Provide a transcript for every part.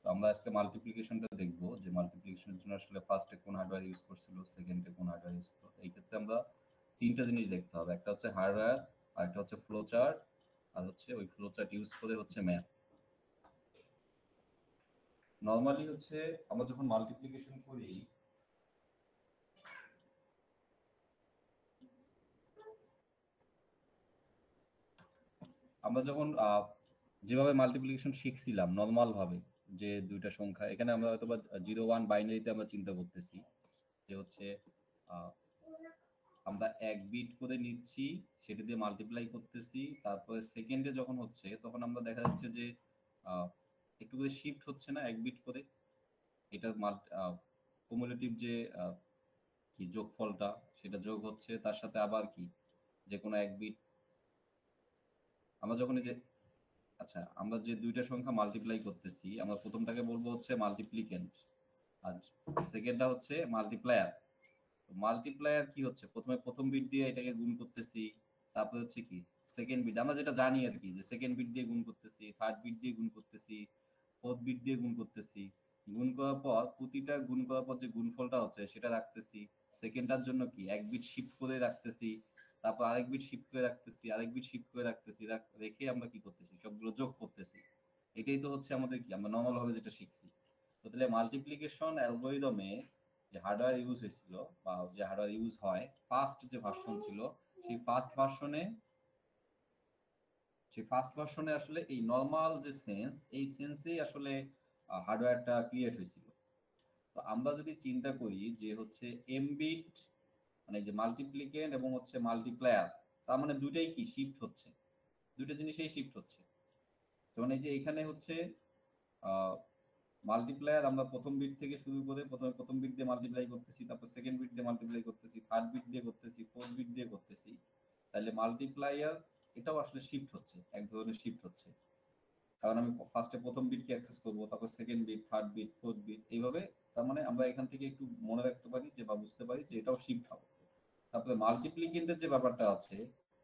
তো আমরা আজকে মাল্টিপ্লিকেশনটা দেখবো যে মাল্টিপ্লিকেশনের জন্য আসলে ফার্স্টে কোন হার্ডওয়্যার ইউজ করছিল, সেকেন্ডে কোন হার্ডওয়্যার ইউজ করলো। এই ক্ষেত্রে আমরা তিনটা জিনিস দেখতে হবে, একটা হচ্ছে হার্ডওয়্যার, আর একটা হচ্ছে ফ্লো চার্ট, আর হচ্ছে ওই ফ্লো চার্ট ইউজ করে হচ্ছে ম্যাথ। নর্মালি হচ্ছে আমরা যখন মাল্টিপ্লিকেশন করি আমরা যখন যেভাবে মাল্টিপ্লিকেশন শিখছিলাম নর্মাল ভাবে, যে দুইটা সংখ্যা এখানে আমরা হয়তো বা 0-1 বাইনারিতে আমরা চিন্তা করতেছি যে হচ্ছে আমরা এক বিট করে নিচ্ছি, সেটা দিয়ে মাল্টিপ্লাই করতেছি, তারপরে সেকেন্ডে যখন হচ্ছে তখন আমরা দেখা যাচ্ছে যে একটু করে শিফট হচ্ছে না এক বিট করে, এটা কুমুলেটিভ যে কি যোগফলটা সেটা যোগ হচ্ছে, তার সাথে আবার কি যে কোনো এক বিট আমরা যখন এই যে আচ্ছা আমরা যে দুইটা সংখ্যা মাল্টিপ্লাই করতেছি, আমরা প্রথমটাকে বলবো হচ্ছে মাল্টিপ্লিকেন্ট, আর সেকেন্ডটা হচ্ছে মাল্টিপ্লায়ার। মাল্টিপ্লায়ার কি হচ্ছে, প্রথমে প্রথম বিট দিয়ে এটাকে গুণ করতেছি, তারপরে হচ্ছে কি সেকেন্ড বিট, আমরা যেটা জানি আর কি, যে সেকেন্ড বিট দিয়ে গুণ করতেছি, থার্ড বিট দিয়ে গুণ করতেছি, ফোর্থ বিট দিয়ে গুণ করতেছি। গুণ করার পর প্রতিটা গুণ করার পর যে গুণফলটা হচ্ছে সেটা রাখতেছি, সেকেন্ডটার জন্য কি এক বিট শিফট করে রাখতেছি, তারপর আরেক বিট শিফট করে রাখতেছি, আরেক বিট শিফট করে রাখতেছি, রেখে আমরা কি করতেছি সবগুলো যোগ করতেছি। এটাই তো হচ্ছে আমাদের কি আমরা নর্মাল ভাবে যেটা শিখছি। তো তাহলে মাল্টিপ্লিকেশন অ্যালগরিদমে যে হার্ডওয়্যার ইউজ হয়েছিল বা যে হার্ডওয়্যার ইউজ হয়, ফার্স্ট যে ভার্সন ছিল, সেই ফার্স্ট ভার্সনে আসলে এই নর্মাল যে সেন্স, এই সেন্সেই আসলে হার্ডওয়্যারটা ক্রিয়েট হয়েছিল। তো আমরা যদি চিন্তা করি যে হচ্ছে এমবিট মানে যে মাল্টিপ্লিকেন্ট এবং হচ্ছে মাল্টিপ্লায়ার, তার মানে দুইটাই কি শিফট হচ্ছে, দুইটা জিনিসেই শিফট হচ্ছে। যেমন এই যে এখানে হচ্ছে মাল্টিপ্লায়ার, আমরা প্রথম বিট থেকে শুরু করে প্রথমে প্রথম বিট দিয়ে মাল্টিপ্লাই করতেছি, তারপর সেকেন্ড বিট দিয়ে মাল্টিপ্লাই করতেছি, থার্ড বিট দিয়ে করতেছি, ফোর্থ বিট দিয়ে করতেছি। তাহলে মাল্টিপ্লায়ার এটাও আসলে শিফট হচ্ছে, এক ধরনের শিফট হচ্ছে, কারণ আমি ফার্স্টে প্রথম বিটকে অ্যাক্সেস করবো, তারপর second bit, third bit, fourth bit, এইভাবে। তার মানে আমরা এখান থেকে একটু মনে রাখতে পারি যে বা বুঝতে পারি যে এটাও শিফট হবে। তারপরে মাল্টিপ্লিকেন্টের যে ব্যাপারটা আছে,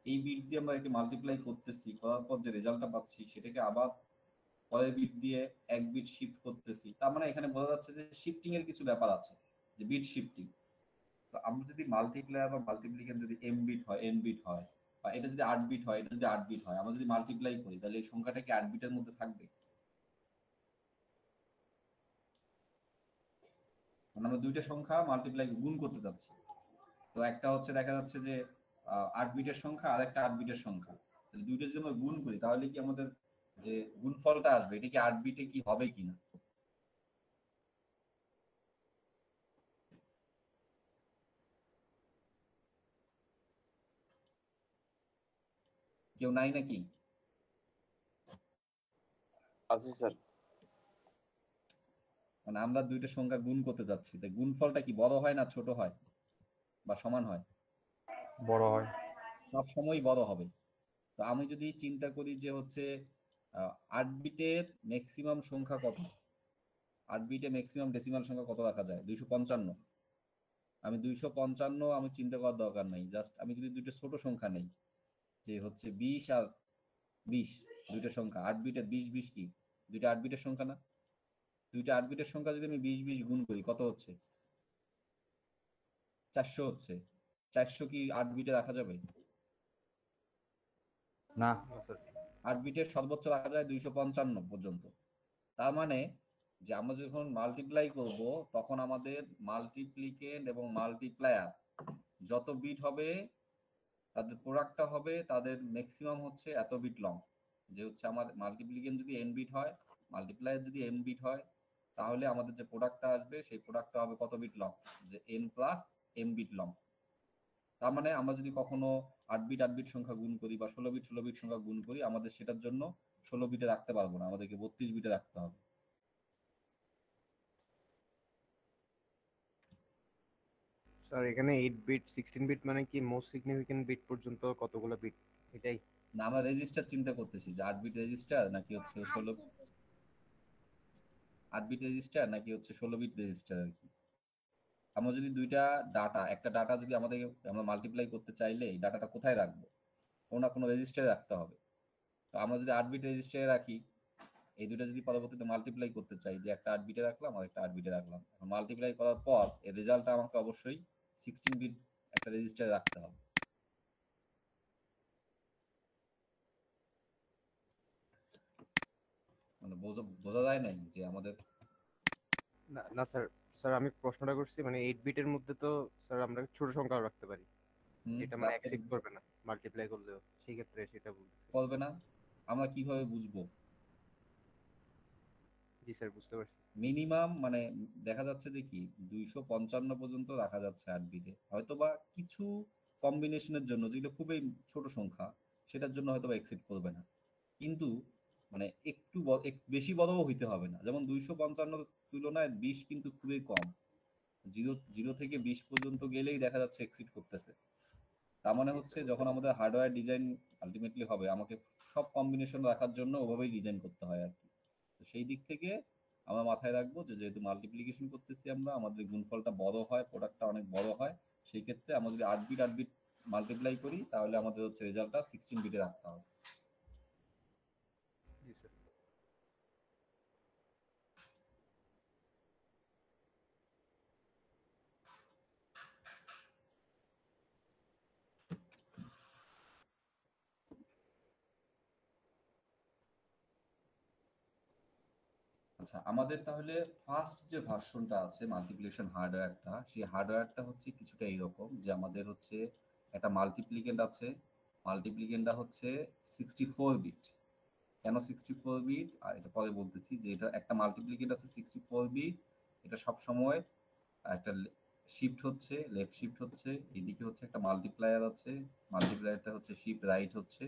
এই বিট দিয়ে আমরা একে মাল্টিপ্লাই করতেছি, করার পর যে রেজাল্টটা পাচ্ছি সেটাকে আবার পরের বিট দিয়ে এক বিট শিফট করতেছি। তার মানে এখানে বোঝা যাচ্ছে যে শিফটিং এর কিছু ব্যাপার আছে, যে বিট শিফটিং। তো আমরা যদি মাল্টিপ্লায়ার বা মাল্টিপ্লিকেন্ট যদি এম বিট হয়, এন বিট হয়, বা এটা যদি 8 বিট হয়, এটা যদি 8 বিট হয়, আমরা যদি মাল্টিপ্লাই করি তাহলে এই সংখ্যাটা কি 8 বিটের মধ্যে থাকবে? মানে আমরা দুইটা সংখ্যা মাল্টিপ্লাই গুণ করতে যাচ্ছি, তো একটা হচ্ছে দেখা যাচ্ছে যে 8 বিটের সংখ্যা, আর একটা 8 বিটের সংখ্যা। তাহলে দুইটা যদি আমরা গুণ করি তাহলে কি আমাদের যে গুণফলটা আসবে এটা কি 8 বিটে কি হবে কিনা? কেউ নাই নাকি? আছি স্যার। মানে আমরা দুইটা সংখ্যা গুণ করতে যাচ্ছি, তাই গুণফলটা কি বড় হয় না ছোট হয় বা সমান হয়? বড় হয়। সব সময় বড় হবে। তো আমি যদি চিন্তা করি যে হচ্ছে 8 বিটের ম্যাক্সিমাম সংখ্যা কত, 8 বিটে ম্যাক্সিমাম ডেসিমাল সংখ্যা কত রাখা যায়? 255। আমি 255 আমি চিন্তা করার দরকার নাই, জাস্ট আমি যদি দুইটা ছোট সংখ্যা নেই, যে হচ্ছে 20 আর 20, দুইটা সংখ্যা 8 বিটের 20-20 কি দুইটা 8 বিটের সংখ্যা না? দুইটা 8 বিটের সংখ্যা যদি আমি 20-20 গুণ করি কত হচ্ছে? 400 হচ্ছে। 400 কি 8 বিটে রাখা যাবে? না। 8 বিটের সর্বোচ্চ রাখা যায় 255 পর্যন্ত। তার মানে যে আমরা যখন মাল্টিপ্লাই করব তখন আমাদের মাল্টিপ্লিকেন্ট এবং মাল্টিপ্লায়ার যত বিট হবে তাদের প্রোডাক্টটা হবে, তাদের ম্যাক্সিমাম হচ্ছে এত বিট লং। যে হচ্ছে আমার মাল্টিপ্লিকেন্ট যদি এন বিট হয়, মাল্টিপ্লায়ার যদি এম বিট হয়, তাহলে আমাদের যে প্রোডাক্টটা আসবে সেই প্রোডাক্টটা হবে কত বিট লং? যে N plus M bit long. তার মানে আমরা যদি কখনো 8 বিট 8 বিট সংখ্যা গুণ করি বা 16 বিট 16 বিট সংখ্যা গুণ করি, আমাদের সেটার জন্য 16 বিটে রাখতে পারবো না, আমাদেরকে 32 বিটে রাখতে হবে। স্যার এখানে 8 বিট 16 বিট মানে কি মোস্ট সিগনিফিকেন্ট বিট পর্যন্ত কতগুলো বিট এটাই? না, আমরা রেজিস্টার চিন্তা করতেছি যে 8 বিট রেজিস্টার নাকি হচ্ছে 8 বিট রেজিস্টার নাকি হচ্ছে 16 বিট রেজিস্টার আর কি। আমরা যদি দুইটা ডাটা, একটা ডাটা যদি আমাদের আমরা মাল্টিপ্লাই করতে চাইলে এই ডাটাটা কোথায় রাখবো? কোনো না কোনো রেজিস্টারে রাখতে হবে। তো আমরা যদি 8 বিট রেজিস্টারে রাখি এই দুটো যদি পরবর্তীতে মাল্টিপ্লাই করতে চাই, যে একটা 8 বিটে রাখলাম আর একটা 8 বিটে রাখলাম, মাল্টিপ্লাই করার পর এর রেজাল্টটা আমাকে অবশ্যই 16 বিট একটা রেজিস্টারে রাখতে হবে। মানে বোঝা যায় নাই যে আমাদের না না স্যার, স্যার আমি প্রশ্নটা করছি মানে 8 বিটের মধ্যে তো স্যার আমরা ছোট সংখ্যাও রাখতে পারি, যেটা মানে রাখতে অ্যাকসেপ্ট করবে না মাল্টিপ্লাই করলেও, সেই ক্ষেত্রে সেটা বলতেছি। করবে না। আমরা কিভাবে বুঝবো? জি স্যার, বুঝতে পারছি। মিনিমাম মানে দেখা যাচ্ছে যে কি 255 পর্যন্ত রাখা যাচ্ছে 8 বিটে, হয়তোবা কিছু কম্বিনেশনের জন্য যেগুলো খুবই ছোট সংখ্যা সেটার জন্য হয়তোবা এক্সিট করবে না, কিন্তু মানে একটু বেশি বড়ও হইতে হবে না। যেমন 255 তুলনায় 20 কিন্তু খুবই কম, জিরো জিরো থেকে 20 পর্যন্ত গেলেই দেখা যাচ্ছে এক্সিট করতেছে। তার মানে জি হচ্ছে স্যার। যখন আমাদের হার্ডওয়্যার ডিজাইন আলটিমেটলি হবে, আমাকে সব কম্বিনেশন রাখার জন্য ওভাবেই ডিজাইন করতে হয় আর কি। তো সেই দিক থেকে আমরা মাথায় রাখবো যে যেহেতু মাল্টিপ্লিকেশন করতেছি আমরা, আমাদের গুণফলটা বড় হয়, প্রোডাক্টটা অনেক বড় হয়, সেই ক্ষেত্রে আমরা যদি 8 বিট মাল্টিপ্লাই করি তাহলে আমাদের হচ্ছে রেজাল্টটা 16 বিটে রাখতে হবে। জি স্যার। আচ্ছা, আমাদের তাহলে ফার্স্ট যে ভার্সনটা আছে মাল্টিপ্লিকেশন হার্ডওয়্যারটা, সেই হার্ডওয়্যারটা হচ্ছে কিছুটা এইরকম যে আমাদের হচ্ছে একটা মাল্টিপ্লিকেন্ট আছে, মাল্টিপ্লিকেন্টটা হচ্ছে 64 বিট। কেন 64 বিট আর এটা পরে বলতেছি, যে এটা একটা মাল্টিপ্লিকেন্ট আছে 64 বিট, এটা সব সময় একটা শিফট হচ্ছে, লেফট শিফট হচ্ছে, এইদিকে হচ্ছে একটা মাল্টিপ্লায়ার আছে, মাল্টিপ্লায়ারটা হচ্ছে শিফট রাইট হচ্ছে,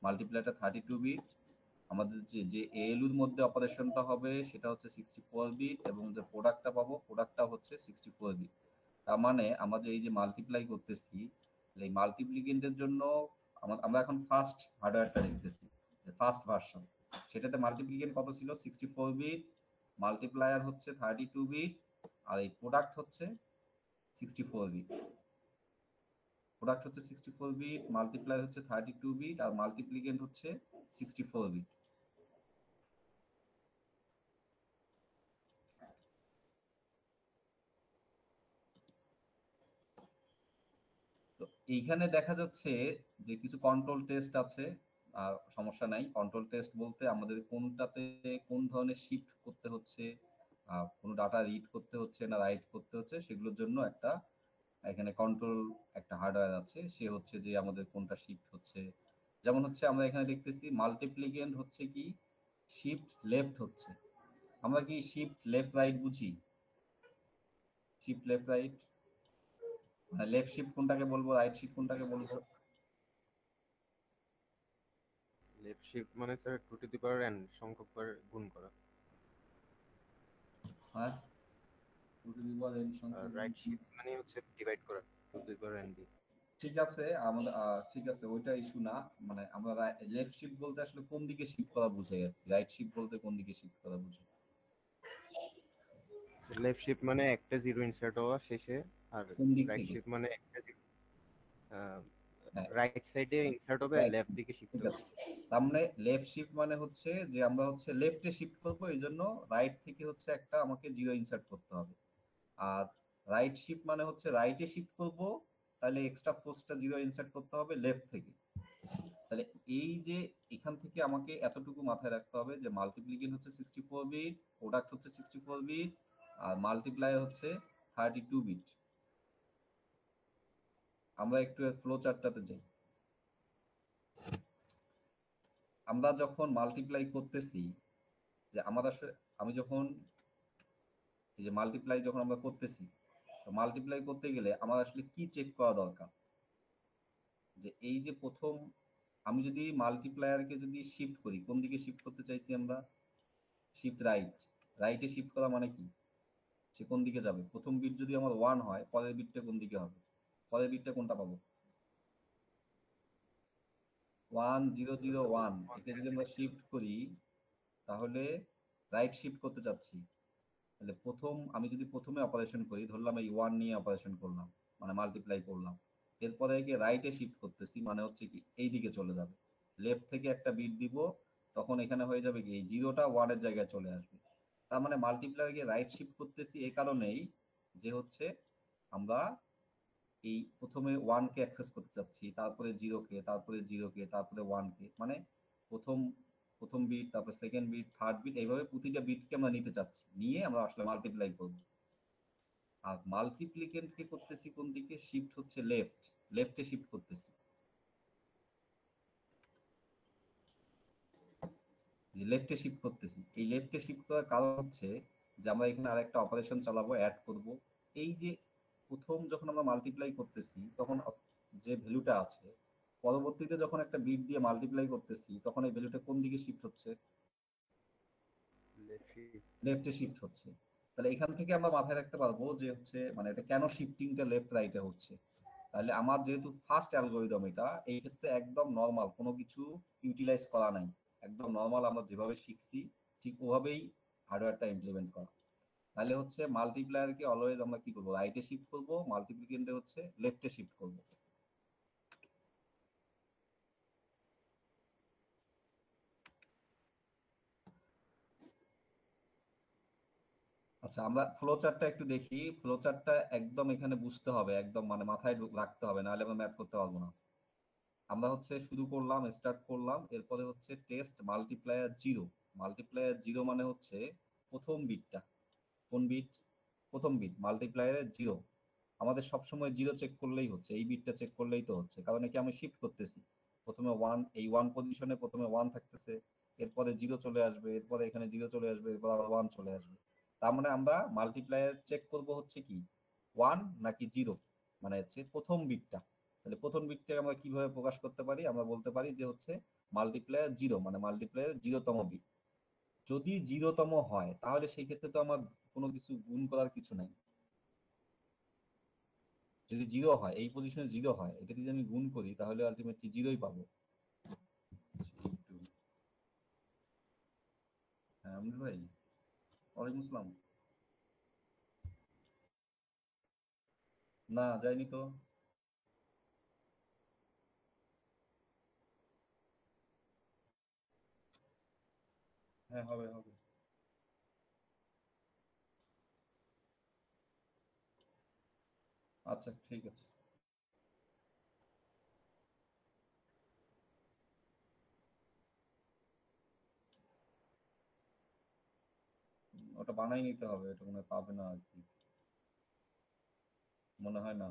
মাল্টিপ্লায়ারটা 32 বিট। আমাদের যে যে এএলইউর মধ্যে অপারেশনটা হবে সেটা হচ্ছে 64 বিট, এবং যে প্রোডাক্টটা পাবো প্রোডাক্টটা হচ্ছে 64 বিট। তার মানে আমরা যে এই যে মাল্টিপ্লাই করতেছি, এই মাল্টিপ্লিকেন্টের জন্য আমরা এখন ফার্স্ট হার্ডওয়্যারটা দেখতেছি, যে ফার্স্ট ভার্সন, সেটাতে মাল্টিপ্লিকেন্ট কত ছিল? 64 বিট, মাল্টিপ্লায়ার হচ্ছে 32 বিট, আর এই প্রোডাক্ট হচ্ছে 64 বিট। প্রোডাক্ট হচ্ছে 64 বিট, মাল্টিপ্লায়ার হচ্ছে 32 বিট, আর মাল্টিপ্লিকেন্ট হচ্ছে 64 বিট। তো এইখানে দেখা যাচ্ছে যে কিছু কন্ট্রোল টেস্ট আছে, আর সমস্যা নাই। কন্ট্রোল টেস্ট বলতে আমাদের কোনটাতে কোন ধরনের শিফট করতে হচ্ছে, কোনো ডাটা রিড করতে হচ্ছে না রাইট করতে হচ্ছে, সেগুলোর জন্য একটা এখানে কন্ট্রোল একটা হার্ডওয়্যার আছে, সে হচ্ছে যে আমাদের কোনটা শিফট হচ্ছে। যেমন হচ্ছে আমরা এখানে দেখতেছি মাল্টিপ্লিকেন্ট হচ্ছে কি শিফট লেফট হচ্ছে। আমরা কি শিফট লেফট রাইট বুঝি? শিফট লেফট রাইট মানে লেফট শিফট কোনটাকে বলবো, রাইট শিফট কোনটাকে বলবো? লেফট শিফট মানে sir 2 to the power n সংখ্যক বার গুণ করা। হ্যাঁ, দুটো বিভাগ n আর সংখ্যক রাইট গুণ। শিফট মানে হচ্ছে ডিভাইড করা 2 টু দি পাওয়ার n দিয়ে। ঠিক আছে, আমাদের ঠিক আছে, ওইটা ইস্যু না। মানে আমরা লেফট শিফট বলতে আসলে কোন দিকে শিফট করা বুঝাই আর কি, রাইট শিফট বলতে কোন দিকে শিফট করা বুঝাই? লেফট শিফট মানে একটা জিরো ইনসার্ট হওয়া শেষে, আর কোন দিক রাইট থেকে? শিফট মানে একটা জিরো হ্যাঁ, রাইট সাইডে ইনসার্ট হবে, রাইট লেফট শিফট, দিকে শিফট ঠিক হবে। আছে। তার মানে লেফট শিফট মানে হচ্ছে যে আমরা হচ্ছে লেফটে শিফট করবো, এই জন্য রাইট থেকে হচ্ছে একটা আমাকে জিরো ইনসার্ট করতে হবে। আর রাইট শিফট মানে হচ্ছে রাইটে শিফট করব, তাহলে এক্সট্রা ফোর্সটা জিরো ইনসার্ট করতে হবে লেফট থেকে। তাহলে এই যে এখান থেকে আমাকে এতটুকু মাথায় রাখতে হবে যে মাল্টিপ্লিকেশন হচ্ছে 64 বিট, প্রোডাক্ট হচ্ছে 64 বিট, আর মাল্টিপ্লাই হচ্ছে 32 বিট। আমরা একটু ফ্লো চার্টটাতে যাই। আমরা যখন মাল্টিপ্লাই করতেছি, যে আমাদের আসলে আমি যখন এই যে মাল্টিপ্লাই যখন আমরা করতেছি, তো মাল্টিপ্লাই করতে গেলে আমার আসলে কি চেক করা দরকার? যে এই যে প্রথম আমি যদি মাল্টিপ্লায়ারকে যদি শিফট করি, কোন দিকে শিফট করতে চাইছি আমরা? Shift right. রাইটে শিফট করা মানে কি? সে কোন দিকে যাবে? প্রথম বিট যদি আমার 1 হয়, পরের বিটটা কোন দিকে হবে? পরের বিটটা কোনটা পাবো? 1001, এটা যদি আমরা শিফট করি তাহলে রাইট শিফট করতে চাচ্ছি, তাহলে আমি যদি প্রথমে অপারেশন করি, ধরলাম এই 1 নিয়ে অপারেশন করলাম, মানে মাল্টিপ্লাই করলাম, এরপরে গিয়ে রাইটে শিফট করতেছি, মানে হচ্ছে কি এই দিকে চলে যাবে, লেফট থেকে একটা বিট দিব, তখন এখানে হয়ে যাবে কি এই জিরোটা ওয়ানের জায়গায় চলে আসবে। তার মানে মাল্টিপ্লায়ারকে রাইট শিফট করতেছি এই কারণেই যে হচ্ছে আমরা এই প্রথমে ওয়ানকে অ্যাক্সেস করতে চাচ্ছি, তারপরে জিরোকে, তারপরে জিরোকে, তারপরে ওয়ানকে, মানে প্রথম প্রথম বিট, তারপর সেকেন্ড বিট, থার্ড বিট, এইভাবে প্রতিটা বিটকে আমরা নিতে চাচ্ছি, নিয়ে আমরা আসলে মাল্টিপ্লাই করব। আর মাল্টিপ্লিকেন্টকে করতেছি কোন দিকে, শিফট হচ্ছে লেফট, লেফটে শিফট করতেছি। লেফটে শিফট করতেছি, এই লেফটে শিফট করার কারণ হচ্ছে যে আমরা এখানে আরেকটা অপারেশন চালাবো, অ্যাড করব। এই যে প্রথম যখন আমরা মাল্টিপ্লাই করতেছি তখন যে ভ্যালুটা আছে, পরবর্তীতে যখন একটা বিট দিয়ে মাল্টিপ্লাই করতেছি তখন এই ভ্যালুটা কোন দিকে শিফট হচ্ছে, লেফটে শিফট হচ্ছে। তাহলে এখান থেকে আমরা মাথায় রাখতে পারবো যে হচ্ছে মানে এটা কেন শিফটিংটা লেফট রাইটে হচ্ছে। তাহলে আমার যেহেতু ফার্স্ট অ্যালগোরিদম, এটা এই ক্ষেত্রে একদম নর্মাল, কোনো কিছু ইউটিলাইজ করা নাই, একদম নর্মাল আমরা যেভাবে শিখছি ঠিক ওভাবেই হার্ডওয়্যারটা ইমপ্লিমেন্ট করা। তাহলে হচ্ছে মাল্টিপ্লায়ারকে অলওয়েজ আমরা কি করবো, রাইটে শিফট করবো, মাল্টিপ্লিকেন্টে হচ্ছে লেফটে শিফট করবো। আচ্ছা, আমরা ফ্লো চার্টটা একটু দেখি। ফ্লো চার্টটা একদম এখানে বুঝতে হবে, একদম মানে মাথায় রাখতে হবে, নাহলে আমরা ম্যাথ করতে পারবো না। আমরা হচ্ছে শুরু করলাম, স্টার্ট করলাম, এরপরে হচ্ছে test multiplier zero. Multiplier zero মানে হচ্ছে প্রথম বিটটা। কোন বিট? প্রথম বিট মাল্টিপ্লায়ারের জিরো। আমাদের সবসময় জিরো চেক করলেই হচ্ছে, এই বিটটা চেক করলেই তো হচ্ছে, কারণ একে আমি শিফট করতেছি। প্রথমে ওয়ান, এই ওয়ান পজিশনে প্রথমে ওয়ান থাকতেছে, এরপরে জিরো চলে আসবে, এরপরে এখানে জিরো চলে আসবে, এরপর আবার ওয়ান চলে আসবে। তার মানে আমরা মাল্টিপ্লায়ার চেক করব হচ্ছে কি, ওয়ান নাকি জিরো, মানে হচ্ছে প্রথম বিটটা। তাহলে প্রথম বিটটাকে আমরা কিভাবে প্রকাশ করতে পারি, আমরা বলতে পারি যে হচ্ছে মাল্টিপ্লায়ার জিরো, মানে মাল্টিপ্লায়ার জিরোতম বিট। যদি জিরোতম হয় তাহলে সেই ক্ষেত্রে তো আমার কোনো কিছু গুণ করার কিছু নাই। যদি জিরো হয়, এই পজিশনে জিরো হয়, এটা যদি আমি গুণ করি তাহলে আলটিমেটলি জিরোই পাবো। হ্যাঁ আমির ভাই, ওয়ালাইকুম আসসালাম। না যাইনি তো। হ্যাঁ হবে হবে। আচ্ছা ঠিক আছে। ওটা বানাই নিতে হবে, এটা মনে হয় পাবে না আর কি, মনে হয় না,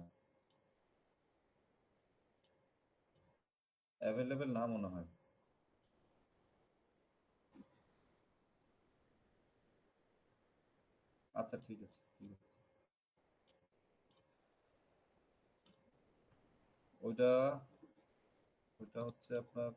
অ্যাভেলেবেল না মনে হয়। আচ্ছা ঠিক আছে ঠিক আছে। ওইটা, ওইটা হচ্ছে আপনার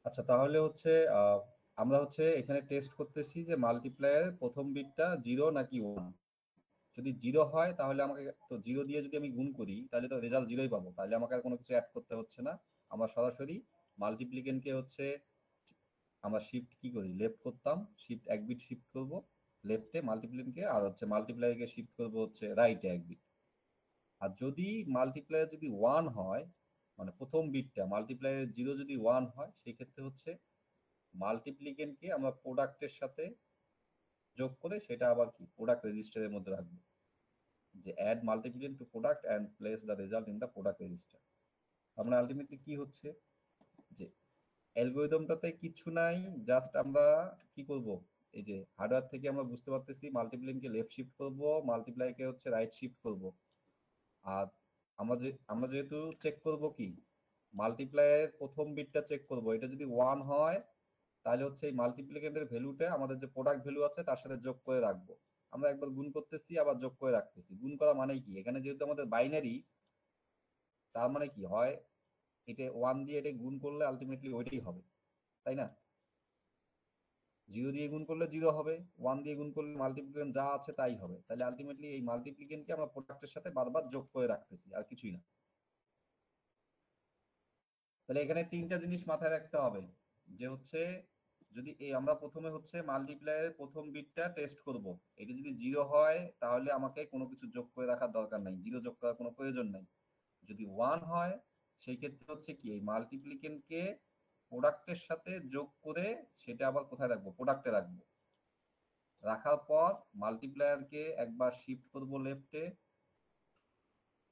আচ্ছা তাহলে হচ্ছে আহ, আমরা হচ্ছে এখানে টেস্ট করতেছি যে মাল্টিপ্লায়ার প্রথম বিটটা জিরো নাকি ওয়ান। যদি জিরো হয় তাহলে আমাকে, তো জিরো দিয়ে যদি আমি গুণ করি তাহলে তো রেজাল্ট জিরোই পাবো, তাহলে আমাকে আর কোনো কিছু অ্যাড করতে হচ্ছে না। আমরা সরাসরি মাল্টিপ্লিকেন্টকে হচ্ছে আমরা শিফট কি করি, লেফট করতাম, শিফট এক বিট শিফট করব লেফটে মাল্টিপ্লিকেন্টকে, আর হচ্ছে মাল্টিপ্লায়ারকে শিফট করব হচ্ছে রাইটে এক বিট। আর যদি মাল্টিপ্লায়ার যদি ওয়ান হয়, মানে প্রথম বিটটা মাল্টিপ্লায়ার জিরো যদি ওয়ান হয়, সেই ক্ষেত্রে হচ্ছে মাল্টিপ্লিকেন্টকে আমরা প্রোডাক্টের সাথে যোগ করে সেটা আবার কি প্রোডাক্ট রেজিস্টারের মধ্যে রাখবো। যে add multiplicand to product and place the result in the product register. আমরা আলটিমেটলি কি হচ্ছে যে অ্যালগরিদমটাতে কিছু নাই, জাস্ট আমরা কি করব, এই যে হার্ডওয়্যার থেকে আমরা বুঝতে পারতেছি মাল্টিপ্লিকেন্টকে লেফট শিফট করব, মাল্টিপ্লাইকে হচ্ছে রাইট শিফট করব। আর আমরা যেহেতু চেক করব কি মাল্টিপ্লাইয়ের প্রথম বিটটা চেক করব, এটা যদি 1 হয় তাহলে হচ্ছে এই মাল্টিপ্লিকেন্টের ভ্যালুটা আমাদের যে প্রোডাক্ট ভ্যালু আছে তার সাথে যোগ করে রাখবো। আমরা একবার গুণ করতেছি আবার যোগ করে রাখতেছি। গুণ করা মানে কি, এখানে যেহেতু আমাদের বাইনারি, তার মানে কি হয় এটা 1 দিয়ে এটা গুণ করলে আলটিমেটলি ওইটাই হবে, তাই না? 0 দিয়ে গুণ করলে 0 হবে, 1 দিয়ে গুণ করলে মাল্টিপ্লিকেন্ট যা আছে তাই হবে। তাহলে আলটিমেটলি এই মাল্টিপ্লিকেন্টকে আমরা প্রোডাক্টের সাথে বারবার যোগ করে রাখতেছি, আর কিছুই না। তাহলে এখানে তিনটা জিনিস মাথায় রাখতে হবে, যে হচ্ছে যদি এই আমরা প্রথমে হচ্ছে মাল্টিপ্লাইয়ের প্রথম বিটটা টেস্ট করব, এটা যদি 0 হয় তাহলে আমাকে কোনো কিছু যোগ করে রাখার দরকার নাই, 0 যোগ করার কোনো প্রয়োজন নাই। যদি 1 হয় সেই ক্ষেত্রে হচ্ছে কি এই মাল্টিপ্লিকেন্টকে প্রোডাক্টের সাথে যোগ করে সেটা আবার কোথায় রাখবো, প্রোডাক্টে রাখবো। রাখার পর মাল্টিপ্লায়ারকে একবার শিফট করব লেফটে,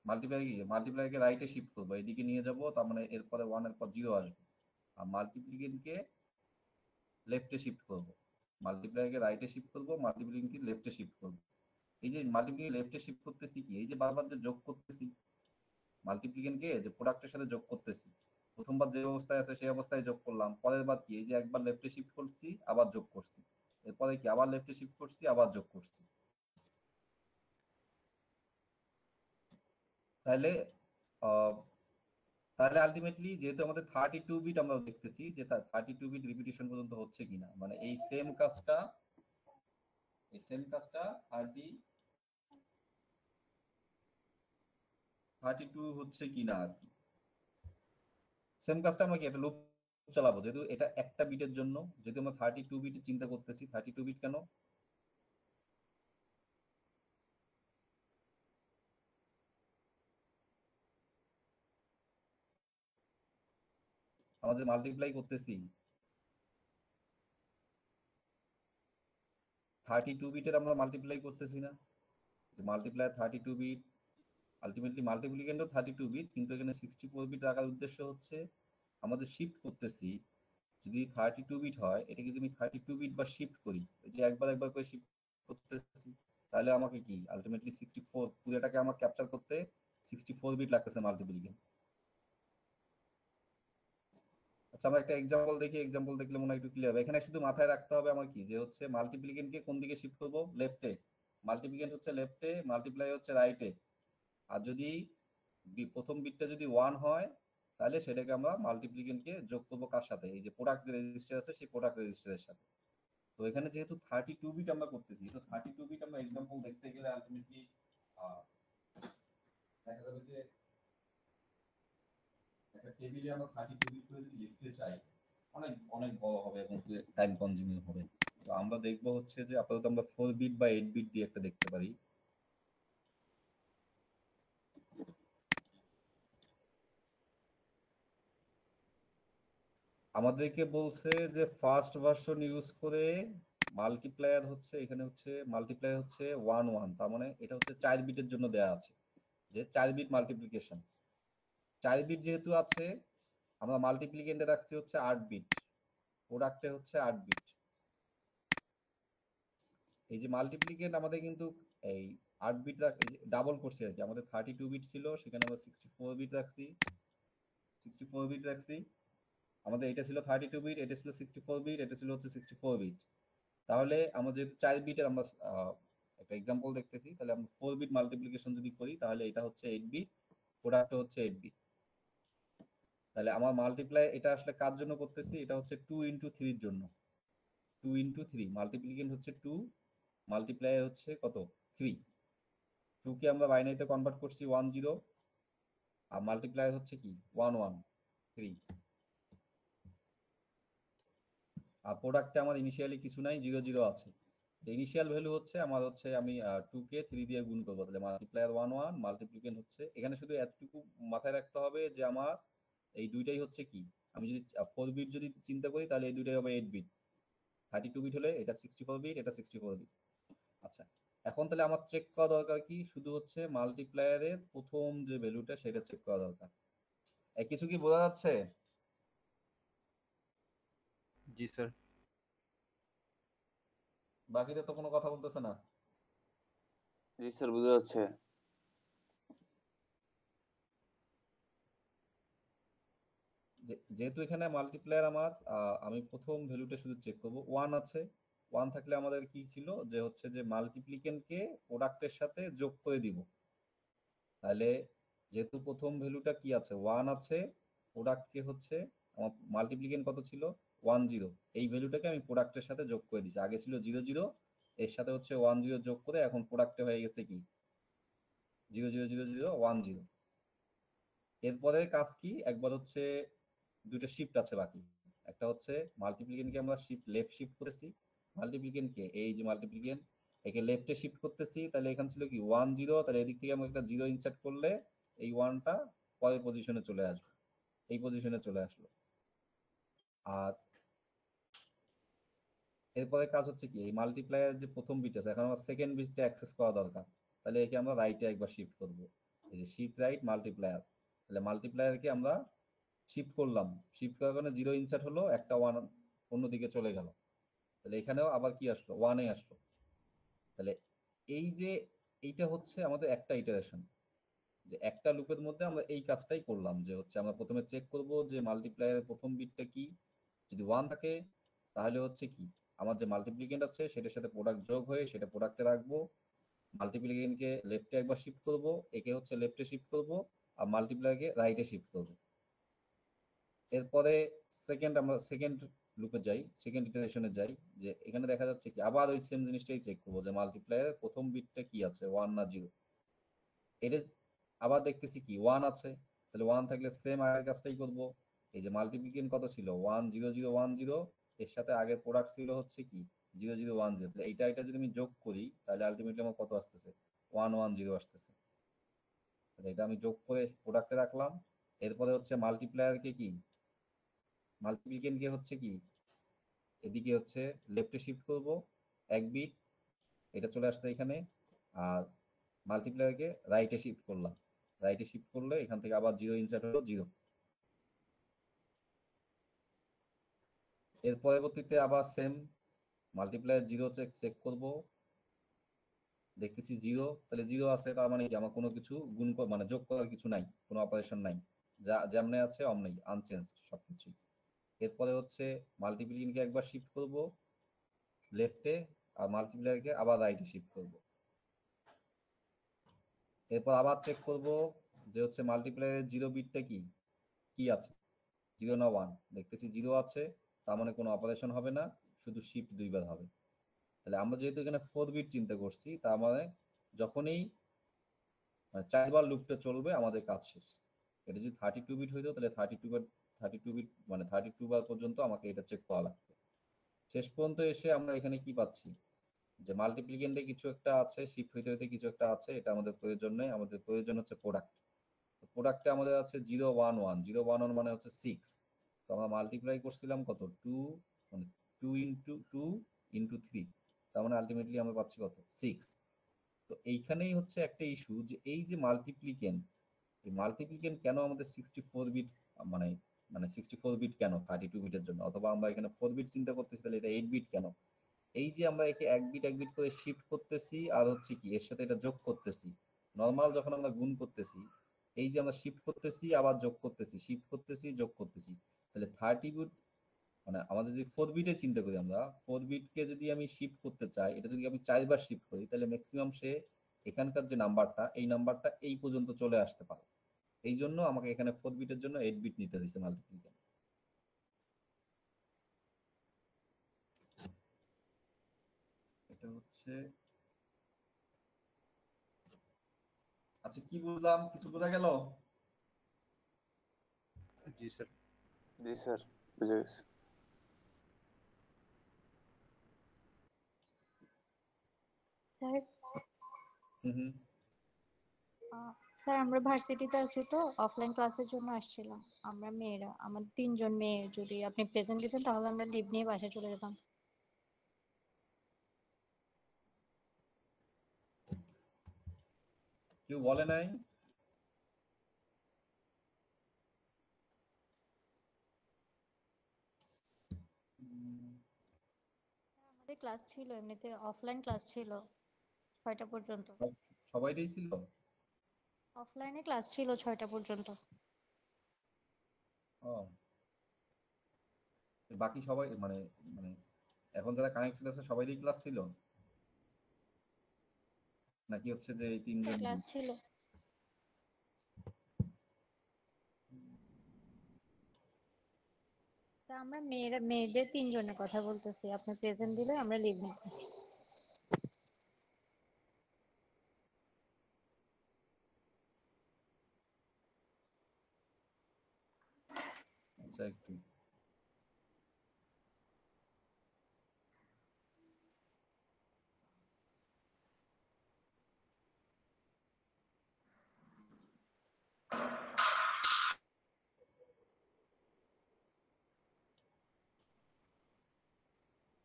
মাল্টিপ্লায়ারকে রাইটে শিফট করবো, এদিকে নিয়ে যাব, তার মানে এরপরে 1 এর পর 0 আসবে। আর মাল্টিপ্লিকেন্টকে লেফটে শিফট করব, মাল্টিপ্লায়ারকে রাইটে শিফট করব, মাল্টিপ্লিকেন্টকে লেফটে শিফট করব। এই যে মাল্টিপ্লিকেন্ট লেফটে শিফট করতেছি কি, এই যে বারবার যে যোগ করতেছি মাল্টিপ্লিকেন্টকে যে প্রোডাক্টের সাথে যোগ করতেছি, প্রথমবার যে অবস্থায় আছে সেই অবস্থায় যোগ করলাম, পরের বার কি এই যে একবার লেফটে শিফট করছি আবার যোগ করছি, এরপরে কি আবার লেফটে শিফট করছি আবার যোগ করছি। তাহলে তাহলে আলটিমেটলি যেহেতু আমাদের 32 বিট আমরা দেখতেছি যে তার 32 বিট রিপিটেশন পর্যন্ত হচ্ছে কিনা, মানে এই সেম কাজটা 32 হচ্ছে কিনা আর কি। সেম কাজটা আমরা কি একটা লুপ চালাবো, যেহেতু এটা একটা বিটের জন্য, যেহেতু আমরা 32 বিট চিন্তা করতেছি। 32 বিট কেন, আমরা যে মাল্টিপ্লাই করতেছি 32 বিটের আমরা মাল্টিপ্লাই করতেছি না, যে মাল্টিপ্লাই 32 বিট, আলটিমেটলি মাল্টিপ্লিকেন্টও 32 বিট, কিন্তু এখানে 64 বিট রাখার উদ্দেশ্য হচ্ছে আমরা যে শিফট করতেছি যদি 32 বিট হয়, এটাকে যদি আমি 32 বিট বা শিফট করি, যে একবার একবার করে শিফট করতেছি, তাহলে আমাকে কি আলটিমেটলি 64 পুরোটাকে আমার ক্যাপচার করতে 64 বিট লাগতেছে মাল্টিপ্লিকেন্ট। আচ্ছা আমরা একটা এক্সাম্পল দেখি, এক্সাম্পল দেখলে মনে হয় একটু ক্লিয়ার হবে। এখানে শুধু মাথায় রাখতে হবে আমার কি, যে হচ্ছে মাল্টিপ্লিকেন্টকে কোন দিকে শিফট করবো, লেফটে। মাল্টিপ্লিকেন্ট হচ্ছে লেফটে, মাল্টিপ্লাই হচ্ছে রাইটে। আর যদি প্রথম বিটটা যদি 1 হয় তাহলে সেটাকে আমরা মাল্টিপ্লিকেন্টকে যোগ করবো কার সাথে, এই যে প্রোডাক্ট যে রেজিস্টার আছে সেই প্রোডাক্ট রেজিস্টারের সাথে। তো এখানে যেহেতু 32 বিট আমরা করতেছি, তো 32 বিট আমরা এক্সাম্পল দেখতে গেলে আলটিমেটলি দেখা যাবে যে একটা টেবিলে আমরা 32 বিট করে যদি লিখতে চাই অনেক অনেক বড় হবে এবং টাইম কনজিউমিং হবে। তো আমরা দেখবো হচ্ছে যে আপাতত আমরা 4 বিট বা 8 বিট দিয়ে একটা দেখতে পারি। আমাদেরকে বলছে যে ফার্স্ট ভার্সন ইউজ করে মাল্টিপ্লায়ার হচ্ছে, এখানে হচ্ছে মাল্টিপ্লায়ার হচ্ছে 1 1, তার মানে এটা হচ্ছে 4 বিটের জন্য দেয়া আছে, যে 4 বিট মাল্টিপ্লিকেশন। 4 বিট যেহেতু আছে আমরা মাল্টিপ্লিকেন্টে রাখছি হচ্ছে 8 বিট, প্রোডাক্টে হচ্ছে 8 বিট। এই যে মাল্টিপ্লিকেন্ট আমাদের কিন্তু এই 8 বিট ডাবল করছে আর কি, আমাদের 32 বিট ছিল সেখানে আমরা 64 বিট রাখছি, 64 বিট রাখছি। আমাদের এটা ছিল 32 বিট, এটা ছিল 64 বিট, এটা ছিল হচ্ছে 64 বিট। তাহলে আমরা যেহেতু 4 বিটের আমরা একটা এক্সাম্পল দেখতেছি, তাহলে আমরা 4 বিট মাল্টিপ্লিকেশন যদি করি তাহলে এটা হচ্ছে 8 বিট, প্রোডাক্ট হচ্ছে 8 বিট। তাহলে আমার মাল্টিপ্লাই এটা আসলে কার জন্য করতেছি, এটা হচ্ছে 2 × 3 জন্য। 2 × 3 মাল্টিপ্লিকেন্ট হচ্ছে 2, মাল্টিপ্লাই হচ্ছে কত 3। 2 কে আমরা বাইনারিতে কনভার্ট করছি 1 0, আর মাল্টিপ্লাই হচ্ছে কি 1 1 3। আর প্রোডাক্টে আমার ইনিশিয়ালি কিছু নাই, 0 0 আছে। ইনিশিয়াল ভ্যালু হচ্ছে আমার হচ্ছে আমি 2 কে 3 দিয়ে গুণ করবো, তাহলে মাল্টিপ্লায়ার 1 1, মাল্টিপ্লিকেন্ট হচ্ছে, এখানে শুধু এতটুকু মাথায় রাখতে হবে যে আমার এই দুইটাই হচ্ছে কি, আমি যদি 4 বিট যদি চিন্তা করি তাহলে এই দুইটাই হবে 8 বিট। 32 বিট হলে এটা 64 বিট, এটা 64 বিট। আচ্ছা এখন তাহলে আমার চেক করা দরকার কি, শুধু হচ্ছে মাল্টিপ্লায়ারের প্রথম যে ভ্যালুটা সেটা চেক করা দরকার। কিছু কি বোঝা যাচ্ছে? জি স্যার। বাকিদের তো কোনো কথা বলতেছে না। জি স্যার, বুঝা যাচ্ছে। যেহেতু এখানে মাল্টিপ্লায়ার আমার আমি প্রথম ভ্যালুটা শুধু চেক করব, ওয়ান আছে। ওয়ান থাকলে আমাদের কি ছিল যে হচ্ছে যে মাল্টিপ্লিকেন্টকে প্রোডাক্টের সাথে যোগ করে দিব। তাহলে যেহেতু প্রথম ভ্যালুটা কি আছে, ওয়ান আছে, প্রোডাক্টকে হচ্ছে আমার মাল্টিপ্লিকেন্ট কত ছিল, 10, এই ভ্যালুটাকে আমি প্রোডাক্টের সাথে যোগ করে দিচ্ছি। আগে ছিল 00, এর সাথে হচ্ছে 10 যোগ করে এখন প্রোডাক্টে হয়ে গেছে কি 000010। এরপরে কাজ কি, একবার হচ্ছে দুইটা শিফট আছে বাকি। একটা হচ্ছে মাল্টিপ্লিকেন্টকে আমরা শিফট লেফট শিফট করেছি, মাল্টিপ্লিকেন্টকে এই যে মাল্টিপ্লিকেন্ট একে লেফটে শিফট করতেছি। তাহলে এখানে ছিল কি 10, তাহলে এদিক থেকে আমরা একটা জিরো ইনসার্ট করলে এই ওয়ানটা পরের পজিশনে চলে আসবে, এই পজিশনে চলে আসলো। আর এরপরে কাজ হচ্ছে কি, এই মাল্টিপ্লায়ার যে প্রথম বিট আছে, এখন আমার সেকেন্ড বিটটা অ্যাক্সেস করা দরকার। তাহলে একে আমরা রাইটে একবার শিফট করব, এই যে শিফট রাইট মাল্টিপ্লায়ার। তাহলে মাল্টিপ্লায়ারকে আমরা শিফট করলাম, শিফট করার কারণে জিরো ইনসার্ট হলো, একটা ওয়ান অন্যদিকে চলে গেল। তাহলে এখানেও আবার কি আসলো, ওয়ানে আসলো। তাহলে এই যে এইটা হচ্ছে আমাদের একটা ইটারেশন, যে একটা লুপের মধ্যে আমরা এই কাজটাই করলাম, যে হচ্ছে আমরা প্রথমে চেক করব যে মাল্টিপ্লায়ারের প্রথম বিটটা কি। যদি ওয়ান থাকে তাহলে হচ্ছে কি আমার যে মাল্টিপ্লিকেন্ট আছে সেটার সাথে প্রোডাক্ট যোগ হয়ে সেটা প্রোডাক্টে রাখবো। মাল্টিপ্লিকেন্টকে লেফটে একবার শিফট করব, একে হচ্ছে লেফটে শিফট করব, আর মাল্টিপ্লায়ারকে রাইটে শিফট করব। এরপরে আমরা সেকেন্ড লুপে যাই, সেকেন্ড ইটারেশনে যাই। যে এখানে দেখা যাচ্ছে কি আবার ওই সেম জিনিসটাই চেক করবো যে মাল্টিপ্লায়ারের প্রথম বিটটা কি আছে, ওয়ান না জিরো। এটা আবার দেখতেছি কি ওয়ান আছে, তাহলে ওয়ান থাকলে সেম আগের কাজটাই করব। এই যে মাল্টিপ্লিকেন্ট কত ছিল, 10010, এর সাথে আগের প্রোডাক্ট ছিল হচ্ছে কি 0010। তাহলে এটা যদি আমি যোগ করি তাহলে আলটিমেটলি আমার কত আসতেছে, 110 আসতেছে। তাহলে এটা আমি যোগ করে প্রোডাক্টে রাখলাম। এরপরে হচ্ছে মাল্টিপ্লায়ারকে কি, মাল্টিপ্লিকেন্টকে হচ্ছে কি এদিকে হচ্ছে লেফটে শিফট করব, এক বিট, এটা চলে আসছে এখানে। আর মাল্টিপ্লায়ারকে রাইটে শিফট করলাম, রাইটে শিফট করলে এখান থেকে আবার জিরো ইনসার্ট হলো, জিরো। এর পরবর্তীতে আবার সেম মাল্টিপ্লায়ার জিরো চেক করব, দেখতেছি জিরো, তাহলে জিরো আছে তার মানে কি আমার কোনো কিছু মানে যোগ করার কিছু নাই, কোনো অপারেশন নাই, যা যেমনে আছে অমনি আনচেঞ্জ সবকিছুই। এরপরে হচ্ছে মাল্টিপ্লিকেন্টকে একবার শিফট করব লেফটে, আর মাল্টিপ্লায়ারকে আবার রাইটে শিফট করব। এরপর আবার চেক করব যে হচ্ছে মাল্টিপ্লায়ারের জিরো বিটটা কি কি আছে, জিরো না ওয়ান। দেখতেছি জিরো আছে, তার মানে কোনো অপারেশন হবে না, শুধু শিফট দুইবার হবে। তাহলে আমরা যেহেতু এখানে 4 বিট চিন্তা করছি, তার মানে যখনই মানে 4বার লুপটা চলবে আমাদের কাজ শেষ। এটা যদি 32 বিট হইতো তাহলে 32 বিট মানে 32বার পর্যন্ত আমাকে এটা চেক করা লাগতো। শেষ পর্যন্ত এসে আমরা এখানে কি পাচ্ছি, যে মাল্টিপ্লিকেন্টে কিছু একটা আছে, শিফট হইতে হইতে কিছু একটা আছে, এটা আমাদের প্রয়োজন নেই। আমাদের প্রয়োজন হচ্ছে প্রোডাক্ট। প্রোডাক্টে আমাদের আছে 011, মানে হচ্ছে 6। তো আমরা মাল্টিপ্লাই করছিলাম কত, টু, মানে 2 × 2 × 3, তার মানে আলটিমেটলি আমরা পাচ্ছি কত, 6। তো এইখানেই হচ্ছে একটা ইস্যু, যে এই যে মাল্টিপ্লিকেন্ট, এই মাল্টিপ্লিকেন্ট কেন আমাদের 64 বিট, মানে মানে 64 বিট কেন 32 বিটের জন্য, অথবা আমরা এখানে 4 বিট চিন্তা করতেছি তাহলে এটা 8 বিট কেন। এই যে আমরা একে এক বিট এক বিট করে শিফট করতেছি, আর হচ্ছে কি এর সাথে এটা যোগ করতেছি। নর্মাল যখন আমরা গুণ করতেছি, এই যে আমরা শিফট করতেছি আবার যোগ করতেছি, শিফট করতেছি যোগ করতেছি। তাহলে 30 বিট মানে আমাদের যদি 4 বিটে চিন্তা করি, আমরা 4 বিটকে যদি আমি শিফট করতে চাই, এটা যদি আমি 4বার শিফট করি, তাহলে ম্যাক্সিমাম সে এখানকার যে নাম্বারটা, এই নাম্বারটা এই পর্যন্ত চলে আসতে পারে। এই জন্য আমাকে এখানে 4 বিটের জন্য 8 বিট নিতে হয়েছে মাল্টিপ্লিকেশন। এটা হচ্ছে, আচ্ছা কি বুঝলাম, কিছু বোঝা গেল? জি স্যার। জি স্যার, বুঝে গেছি। স্যার হুম হুম। স্যার আমরা ভার্সিটিতে আছি তো অফলাইন ক্লাসের জন্য আসছিলাম। আমরা মেয়েরা, আমাদের 3জন মেয়ে, যদি আপনি প্রেজেন্ট দিতেন তাহলে আমরা লিভ নিয়ে বাসায় চলে যেতাম। কেউ বলে নাই? আমাদের ক্লাস ছিল, এমনিতে অফলাইন ক্লাস ছিল 6টা পর্যন্ত। সবাই দিয়েছিল? অফলাইনে ক্লাস ছিল 6টা পর্যন্ত। ও, বাকি সবাই মানে মানে এখন যারা কানেক্টেড আছে সবাই দিয়ে ক্লাস ছিল, নাকি হচ্ছে যে এই তিনজন? ক্লাস ছিল। তা আমরা মেয়েদের 3 জনের কথা বলতেছি, আপনি প্রেজেন্ট দিলে আমরা লিভ নিব। আচ্ছা, একটু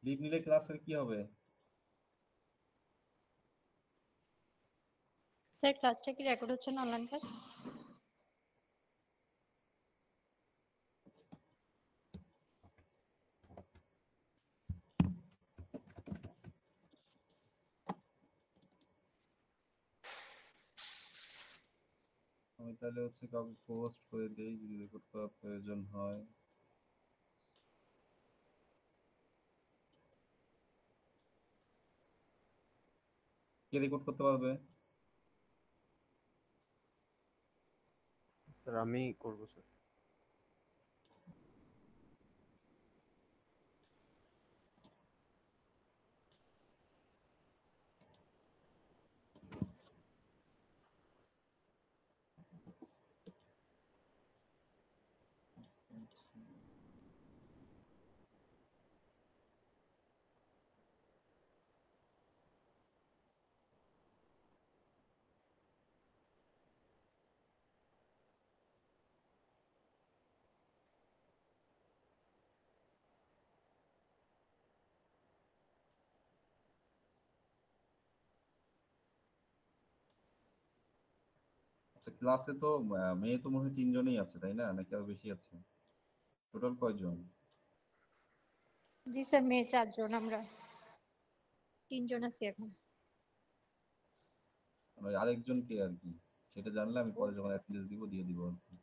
লিভ নিলে ক্লাসের কি হবে? স্যার ক্লাসটা কি রেকর্ড হচ্ছে না, অনলাইন ক্লাস? আমি তাহলে হচ্ছে কাউকে পোস্ট করে দেই যদি রেকর্ড করার প্রয়োজন হয়। কে রেকর্ড করতে পারবে? স্যার আমি করবো স্যার। আচ্ছা, ক্লাসে তো মেয়ে তো মনে হয় তিনজনই আছে, তাই না, নাকি আরো বেশি আছে? টোটাল কয়জন? জি স্যার, মেয়ে 4 জন, আমরা 3 জন আছি এখন। মানে আরেকজন কে আর কি, সেটা জানলে আমি ও পরে যখন অ্যাটেন্ডেন্স দিব দিয়ে দিব আর কি।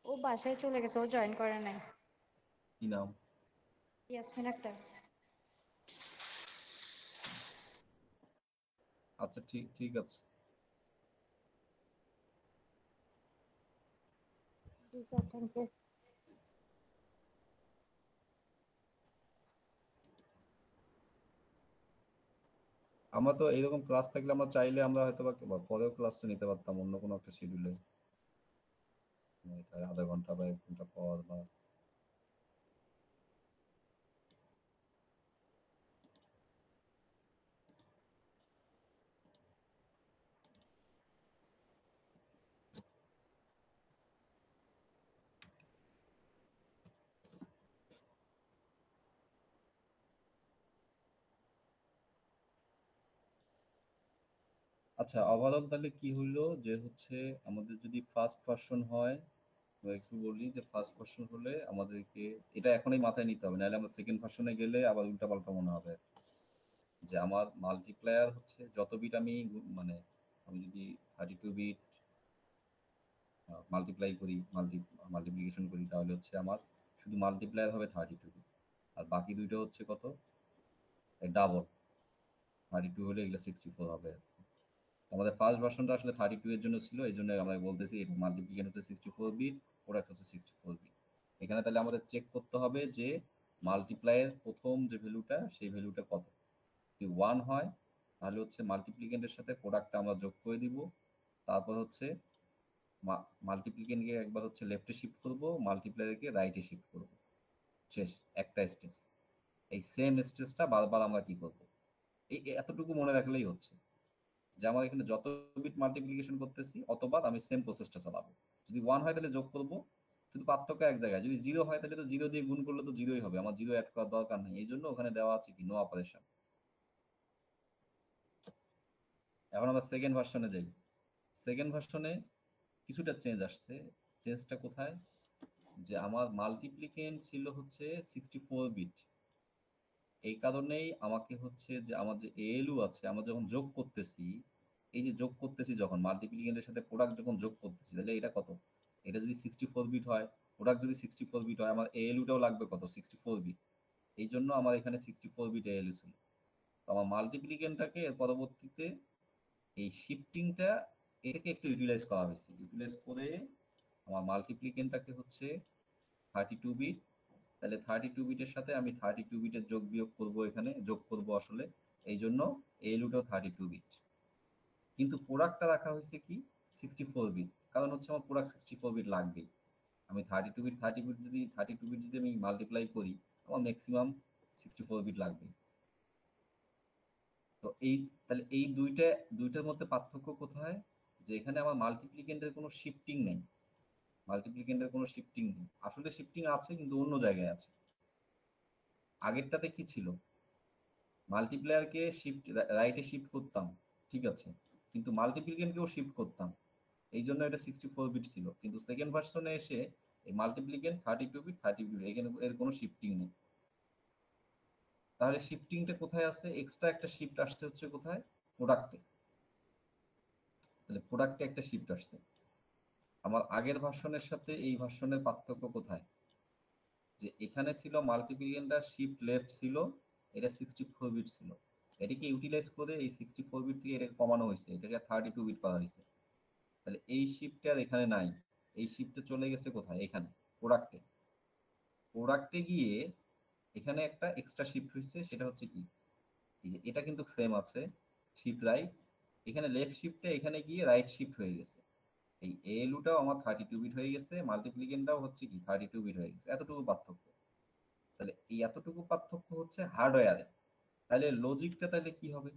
ও বাসায় চলে গেছে, ও জয়েন করে নাই। কি নাম? ইয়াসমিন আক্তার। আচ্ছা, ঠিক ঠিক আছে। জি স্যার, থ্যাংক ইউ। আমরা তো এইরকম ক্লাস থাকলে আমরা চাইলে আমরা হয়তো বা পরেও ক্লাসটা নিতে পারতাম অন্য কোনো একটা শিডিউলে, আধা ঘন্টা বা 1 ঘন্টা পর বা। আচ্ছা, ওভারঅল তাহলে কি হইলো যে হচ্ছে আমাদের যদি ফার্স্ট ভার্সন হয়, তো একটু বলি যে ফার্স্ট ভার্সন হলে আমাদেরকে এটা এখনই মাথায় নিতে হবে, নাহলে আমরা সেকেন্ড ভার্সনে গেলে আবার উল্টাপাল্টা মনে হবে। যে আমার মাল্টিপ্লায়ার হচ্ছে যত বিট আমি মানে আমি যদি 32 বিট মাল্টিপ্লাই করি, মাল্টিপ্লিকেশন করি, তাহলে হচ্ছে আমার শুধু মাল্টিপ্লায়ার হবে 32 বিট, আর বাকি দুইটা হচ্ছে কত, ডাবল। 32 হলে এগুলো 64 হবে আর কি। আমাদের ফার্স্ট ভার্সনটা আসলে 32 এর জন্য ছিল, এই জন্য আমরা বলতেছি এটা মাল্টিপ্লিকেশন হচ্ছে 64 বিট, প্রোডাক্ট হচ্ছে 64 বিট। এখানে তাহলে আমাদের চেক করতে হবে যে মাল্টিপ্লাইয়ের প্রথম যে ভ্যালুটা সেই ভ্যালুটা কত। যদি 1 হয় তাহলে হচ্ছে মাল্টিপ্লিকেন্টের সাথে প্রোডাক্টটা আমরা যোগ করে দিব। তারপর হচ্ছে মাল্টিপ্লিকেন্টকে একবার হচ্ছে লেফটে শিফট করব, মাল্টিপ্লায়ারকে রাইটে শিফট করব। শেষ, একটা স্টেজ। এই সেম স্টেজটা বারবার আমরা কি করব, এতটুকু মনে রাখলেই হচ্ছে যে আমার এখানে যত বিট মাল্টিপ্লিকেশন করতেছি অতবার আমি সেম প্রসেসটা চালাবো। যদি 1 হয় তাহলে যোগ করব, শুধু পার্থক্য এক জায়গায়, যদি 0 হয় তাহলে তো 0 দিয়ে গুণ করলে তো 0ই হবে, আমার 0 অ্যাড করার দরকার নেই, এই জন্য ওখানে দেওয়া আছে কি নো অপারেশন। এখন আমরা সেকেন্ড ভার্সনে যাই। সেকেন্ড ভার্সনে কিছুটা চেঞ্জ আসছে। চেঞ্জটা কোথায়? যে আমার মাল্টিপ্লিকেন্ট ছিল হচ্ছে 64 বিট। এই কারণেই আমাকে হচ্ছে যে আমার যে এএলইউ আছে, আমরা যখন যোগ করতেছি, এই যে যোগ করতেছি যখন মাল্টিপ্লিকেন্টের সাথে প্রোডাক্ট যখন যোগ করতেছি, তাহলে এটা কত? এটা যদি 64 বিট হয়, প্রোডাক্ট যদি 64 বিট হয়, আমার এএলইউটাও লাগবে কত? 64 বিট। এই জন্য আমার এখানে 64 বিট এএলইউ ছিল। তো আমার মাল্টিপ্লিকেন্টটাকে এর পরবর্তীতে এই শিফটিংটা, এটাকে একটু ইউটিলাইজ করা হয়েছে। ইউটিলাইজ করে আমার মাল্টিপ্লিকেন্টটাকে হচ্ছে 32 বিট। তাহলে 32 বিটের সাথে আমি 32 বিটের যোগ বিয়োগ করব, এখানে যোগ করব আসলে, এই জন্য এএলইউটাও 32 বিট। কিন্তু প্রোডাক্টটা রাখা হয়েছে কি 64 বিট, কারণ হচ্ছে আমার প্রোডাক্ট 64 বিট লাগবেই। আমি 32 বিট যদি আমি মাল্টিপ্লাই করি, আমার ম্যাক্সিমাম 64 বিট লাগবে। তো তাহলে এই দুইটার মধ্যে পার্থক্য কোথায়? যে এখানে আমার মাল্টিপ্লিকেন্টের কোনো শিফটিং নেই। মাল্টিপ্লিকেন্টের কোনো শিফটিং নেই, আসলে শিফটিং আছে কিন্তু অন্য জায়গায় আছে। আগেরটাতে কি ছিল? মাল্টিপ্লায়ারকে শিফট রাইটে শিফট করতাম, ঠিক আছে, কিন্তু মাল্টিপ্লিকেন্টকেও শিফট করতাম, এই জন্য এটা 64 বিট ছিল। কিন্তু সেকেন্ড ভার্সনে এসে এই মাল্টিপ্লিকেন্ট 32 বিট, 30 বিট, এখানে এর কোনো শিফটিং নেই। তাহলে শিফটিংটা কোথায় আছে? এক্সট্রা একটা শিফট আসছে হচ্ছে কোথায়? প্রোডাক্টে। তাহলে প্রোডাক্টে একটা শিফট আসছে। আমার আগের ভার্সনের সাথে এই ভার্সনের পার্থক্য কোথায়? যে এখানে ছিল মাল্টিপ্লিকেন্টটা শিফট লেফট ছিল, এটা 64 বিট ছিল। এটাকে ইউটিলাইজ করে এই 64 বিট থেকে এটাকে কমানো হয়েছে, এটাকে 32 বিট করা হয়েছে। তাহলে এই শিফটটা আর এখানে নাই, এই শিফটে চলে গেছে কোথায়? এখানে প্রোডাক্টে। প্রোডাক্টে গিয়ে এখানে একটা এক্সট্রা শিফট হয়েছে, সেটা হচ্ছে কি, এই যে এটা কিন্তু সেম আছে, শিফট রাইট, এখানে লেফট শিফটে এখানে গিয়ে রাইট শিফট হয়ে গেছে। এই এএলইউটাও আমার 32 বিট হয়ে গেছে, মাল্টিপ্লিকেন্টটাও হচ্ছে কি 32 বিট হয়ে গেছে, এতটুকু পার্থক্য। তাহলে এই এতটুকু পার্থক্য হচ্ছে হার্ডওয়্যারে। তাহলে লজিকটা তাহলে কি হবে?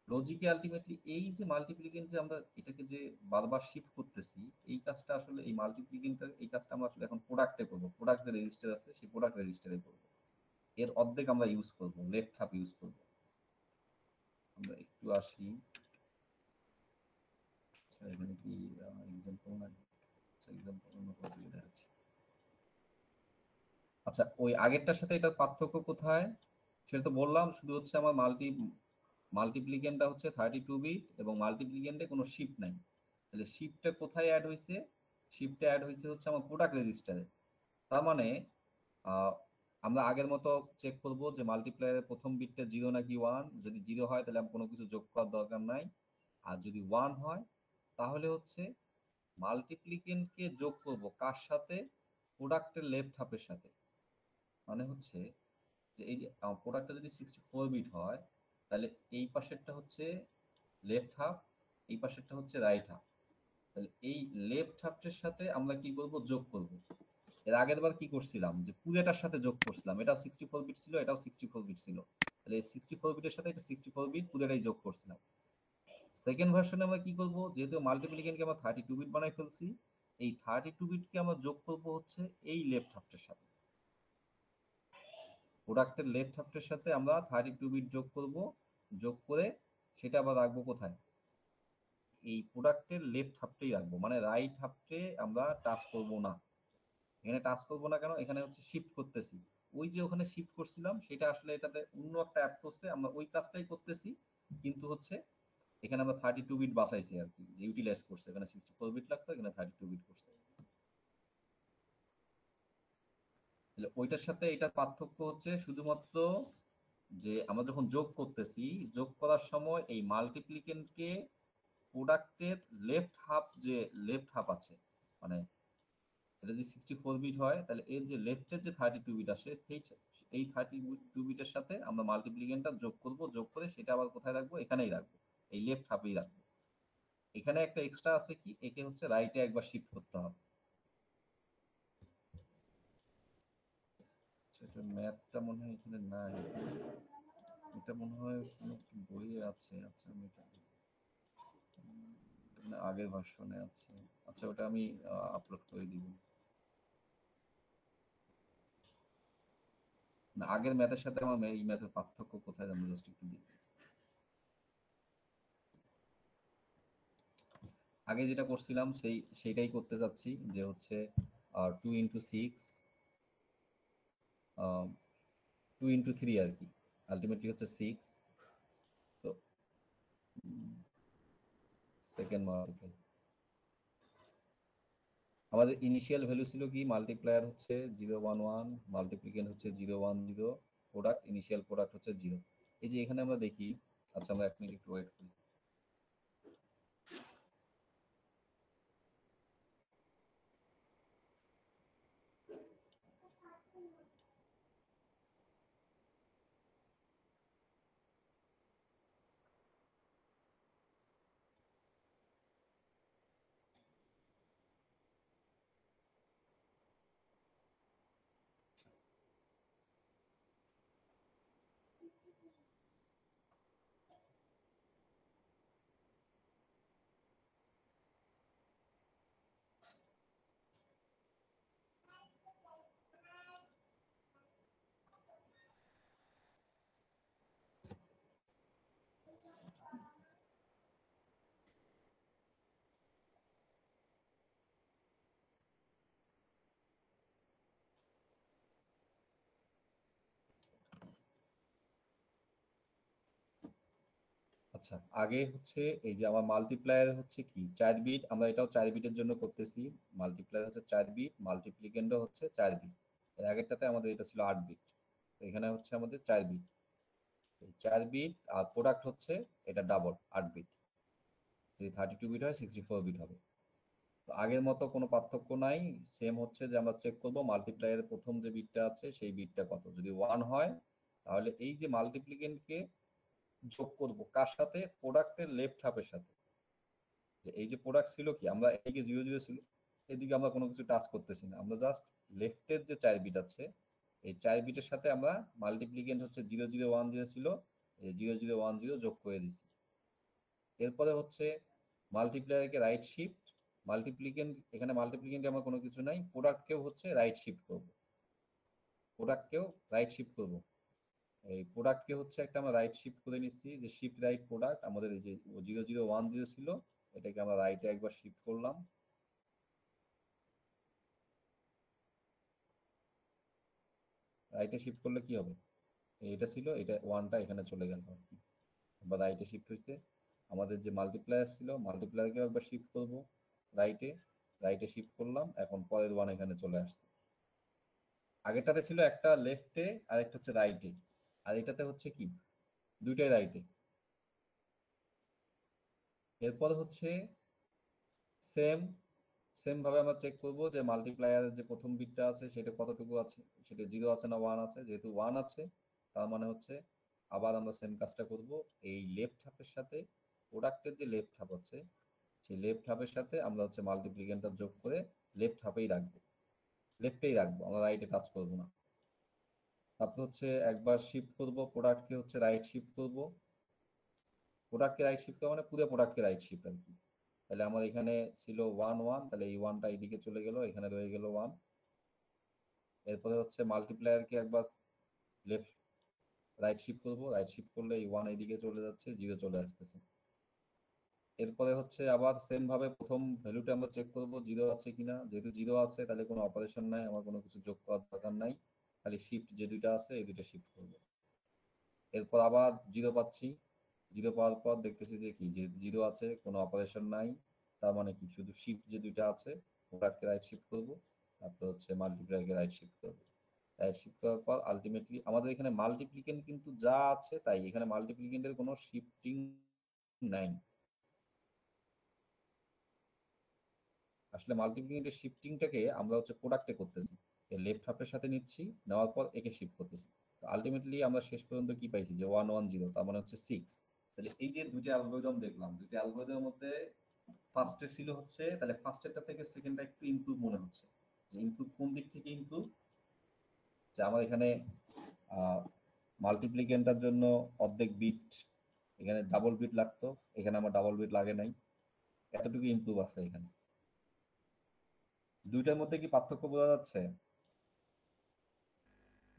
লজিকে আলটিমেটলি এই যে মাল্টিপ্লিকেন্ট যে আমরা এটাকে যে বারবার শিফট করতেছি, এই কাজটা আসলে এই মাল্টিপ্লিকেন্টের এই কাজটা আমরা আসলে এখন প্রোডাক্টে করবো। প্রোডাক্ট যে রেজিস্টার আছে সেই প্রোডাক্ট রেজিস্টারে করবো। এর অর্ধেক আমরা ইউজ করব, লেফট হাফ ইউজ করব। আমরা একটু আসি, আচ্ছা এখানে কি এক্সাম্পল নাই? আচ্ছা এক্সাম্পল অন্য কোনো দিকে দেখাচ্ছি। আচ্ছা ওই আগেরটার সাথে এটার পার্থক্য কোথায় সেটা তো বললাম, শুধু হচ্ছে আমার মাল্টিপ্লিকেন্টটা হচ্ছে 32 বিট এবং মাল্টিপ্লিকেন্টে কোনো শিফট নাই। তাহলে শিফটটা কোথায় অ্যাড হয়েছে? শিফটটা অ্যাড হয়েছে হচ্ছে আমার প্রোডাক্ট রেজিস্টারে। তার মানে আমরা আগের মতো চেক করব যে মাল্টিপ্লায়ারের প্রথম বিটটা 0 নাকি 1। যদি 0 হয় তাহলে কোনো কিছু যোগ করার দরকার নাই, আর যদি 1 হয় তাহলে হচ্ছে মাল্টিপ্লিকেন্টকে যোগ করব কার সাথে? প্রোডাক্টের লেফট হাফের সাথে। মানে হচ্ছে যে এই যে প্রোডাক্টটা যদি 64 বিট হয়, তাহলে এই পাশেরটা হচ্ছে লেফট হাফ, এই পাশেরটা হচ্ছে রাইট হাফ। তাহলে এই লেফট হাফের সাথে আমরা কি করব? যোগ করব। এর আগের বার কি করছিলাম? যে পুরোটার সাথে যোগ করছিলাম, এটাও 64 বিট ছিল, এটাও 64 বিট ছিল, তাহলে 64 বিটের সাথে এটা 64 বিট পুরোটাই যোগ করছিলাম। সেকেন্ড ভার্সনে আমরা কি করব? যেহেতু মাল্টিপ্লিকেন্টকে আমরা 32 বিট বানাই ফেলছি, এই 32 বিটকে আমরা যোগ করব হচ্ছে এই লেফট হাফের সাথে। প্রোডাক্টের লেফট হাফের সাথে আমরা 32 বিট যোগ করব, যোগ করে সেটা আবার রাখবো কোথায়? এই প্রোডাক্টের লেফট হাফটাই রাখবো, মানে রাইট হাফটে আমরা টাচ করব না। এখানে টাচ করবো না কেন? এখানে হচ্ছে শিফট করতেছি, ওই যে ওখানে শিফট করছিলাম সেটা আসলে এটাতে অন্য একটা অ্যাড করছে, আমরা ওই কাজটাই করতেছি, কিন্তু হচ্ছে এখানে আমরা 32 বিট বাঁচাইছি আর কি, যে ইউটিলাইজ করছে। এখানে 64 বিট লাগতো, এখানে 32 বিট করছে। তাহলে ওইটার সাথে এটার পার্থক্য হচ্ছে শুধুমাত্র যে আমরা যখন যোগ করতেছি, যোগ করার সময় এই মাল্টিপ্লিকেন্টকে প্রোডাক্টের লেফট হাফ, যে লেফট হাফ আছে, মানে এটা যদি 64 বিট হয় তাহলে এর যে লেফটের যে 32 বিট আসে, এই 32 বিটের সাথে আমরা মাল্টিপ্লিকেন্টটা যোগ করব, যোগ করে সেটা আবার কোথায় রাখবো? এখানেই রাখবো, এই লেফট হাফেই রাখবো। এখানে একটা এক্সট্রা আছে কি, একে হচ্ছে রাইটে একবার শিফট করতে হবে। সেটা ম্যাথটা মনে হয় এখানে নাই, এটা মনে হয় কোনো বইয়ে আছে। আচ্ছা আমি এটা আগের ভার্সনে আছে। আচ্ছা ওটা আমি আপলোড করে দিব। না আগের ম্যাথের সাথে আমার এই ম্যাথের পার্থক্য কোথায় জানো? জাস্ট একটু দিই। আগে যেটা করছিলাম সেইটাই করতে যাচ্ছি, যে হচ্ছে 2 × 6, 2 × 3 আর কি, আলটিমেটলি হচ্ছে 6। তো সেকেন্ড মাল্টিপ্লাই, আমাদের ইনিশিয়াল ভ্যালু ছিল কি, মাল্টিপ্লায়ার হচ্ছে 0 1 1, মাল্টিপ্লিকেন্ট হচ্ছে 0 1 0, প্রোডাক্ট ইনিশিয়াল প্রোডাক্ট হচ্ছে 0। এই যে এখানে আমরা দেখি, আচ্ছা আমরা 1 মিনিট একটু ওয়েট করি। আচ্ছা, আগে হচ্ছে এই যে আমার মাল্টিপ্লায়ার হচ্ছে কি 4 বিট, আমরা এটাও 4 বিটের জন্য করতেছি। মাল্টিপ্লায়ার হচ্ছে 4 বিট, মাল্টিপ্লিকেন্টও হচ্ছে 4 বিট। এর আগেরটাতে আমাদের এটা ছিল 8 বিট, তো এখানে হচ্ছে আমাদের 4 বিট। 4 বিট আর প্রোডাক্ট হচ্ছে এটা ডাবল 8 বিট, যদি 32 বিট হয় 64 বিট হবে। তো আগের মতো কোনো পার্থক্য নাই, সেম হচ্ছে যে আমরা চেক করব মাল্টিপ্লায়ারের প্রথম যে বিটটা আছে সেই বিটটা কত। যদি 1 হয় তাহলে এই যে মাল্টিপ্লিকেন্টকে যোগ করব কার সাথে, প্রোডাক্টের লেফট হাফের সাথে। যে এই যে প্রোডাক্ট ছিল কি, আমরা এদিকে 0 0 ছিল, এদিকে আমরা কোনো কিছু টাচ করতেছি না, আমরা জাস্ট লেফটের যে 4 বিট আছে এই 4 বিটের সাথে আমরা মাল্টিপ্লিকেন্ট হচ্ছে 0 0 1 0 ছিল, এই 0 0 1 0 যোগ করে দিছি। এরপরে হচ্ছে মাল্টিপ্লায়ারকে রাইট শিফট, মাল্টিপ্লিকেন্ট, এখানে মাল্টিপ্লিকেন্টে আমার কোনো কিছু নাই, প্রোডাক্টকেও হচ্ছে রাইট শিফট করব, প্রোডাক্টকেও রাইট শিফট করব। এই প্রোডাক্টকে হচ্ছে একটা আমরা রাইট শিফট করে নিচ্ছি, যে শিফট রাইট প্রোডাক্ট, আমাদের এই যে 0 0 1 0 ছিল, এটাকে আমরা রাইটে একবার শিফট করলাম। রাইটে শিফট করলে কি হবে, এটা ছিল, এটা 1টা এখানে চলে গেল আর কি, বা রাইটে শিফট হয়েছে। আমাদের যে মাল্টিপ্লায়ার ছিল, মাল্টিপ্লায়ারকেও একবার শিফট করব রাইটে, রাইটে শিফট করলাম, এখন পরের 1 এখানে চলে আসছে। আগেরটাতে ছিল একটা লেফটে আর একটা হচ্ছে রাইটে, আর এটাতে হচ্ছে কি দুইটাই রাইটে। এরপর হচ্ছে সেম সেম ভাবে আমরা চেক করব যে মাল্টিপ্লায়ারের যে প্রথম বিটটা আছে সেটা কতটুকু আছে, সেটা 0 আছে না 1 আছে। যেহেতু 1 আছে তার মানে হচ্ছে আবার আমরা সেম কাজটা করব, এই লেফট হাফের সাথে প্রোডাক্টের যে লেফট হাফ আছে সেই লেফট হাফের সাথে আমরা হচ্ছে মাল্টিপ্লিকেন্টটা যোগ করে লেফট হাফেই রাখবো, লেফটেই রাখবো, আমরা রাইটে টাচ করবো না। তারপর হচ্ছে একবার শিফট করব, প্রোডাক্টকে হচ্ছে রাইট শিফট করব, প্রোডাক্টকে রাইট শিফট করা মানে পুরো প্রোডাক্টকে রাইট শিফট আর কি। তাহলে আমার এখানে ছিল 1 1, তাহলে এই 1টা এইদিকে চলে গেল, এখানে রয়ে গেল 1। এরপরে হচ্ছে মাল্টিপ্লায়ারকে একবার লেফট রাইট শিফট করব, রাইট শিফট করলে এই 1 এইদিকে চলে যাচ্ছে, 0 চলে আসতেছে। এরপরে হচ্ছে আবার সেম ভাবে প্রথম ভ্যালুটা আমরা চেক করব 0 আছে কিনা, যেহেতু 0 আছে তাহলে কোনো অপারেশন নাই, আমার কোনো কিছু যোগ করার দরকার নাই, খালি শিফট যে দুইটা আছে এই দুইটা শিফট করব। এরপর আবার 0 পাচ্ছি, 0 পাওয়ার পর দেখতেছি যে কি, যে 0 আছে, কোনো অপারেশন নাই, তার মানে কি শুধু শিফট যে দুইটা আছে প্রোডাক্টকে রাইট শিফট করব, তারপর হচ্ছে মাল্টিপ্লায়ারকে রাইট শিফট করব। রাইট শিফট করার পর আলটিমেটলি আমাদের এখানে মাল্টিপ্লিকেন্ট কিন্তু যা আছে তাই, এখানে মাল্টিপ্লিকেন্টের কোনো শিফটিং নাই। আসলে মাল্টিপ্লিকেন্টের শিফটিংটাকে আমরা হচ্ছে প্রোডাক্টে করতেছি, লেফট হাফের সাথে নিচ্ছি, নেওয়ার পর একে শিফট করতেছি। তো আলটিমেটলি আমরা শেষ পর্যন্ত কি পাইছি, যে 1 1 0, তার মানে হচ্ছে 6। তাহলে এই যে দুইটা অ্যালগরিদম দেখলাম, দুইটা অ্যালগরিদমের মধ্যে ফার্স্টে ছিল হচ্ছে, তাহলে ফার্স্টেরটা থেকে সেকেন্ডটা একটু ইমপ্রুভ মনে হচ্ছে। যে ইমপ্রুভ কোন দিক থেকে ইমপ্রুভ, যে আমার এখানে মাল্টিপ্লিকেন্টার জন্য অর্ধেক বিট, এখানে ডাবল বিট লাগতো, এখানে আমার ডাবল বিট লাগে নাই, এতটুকু ইমপ্রুভ আছে এখানে। দুইটার মধ্যে কি পার্থক্য বোঝা যাচ্ছে?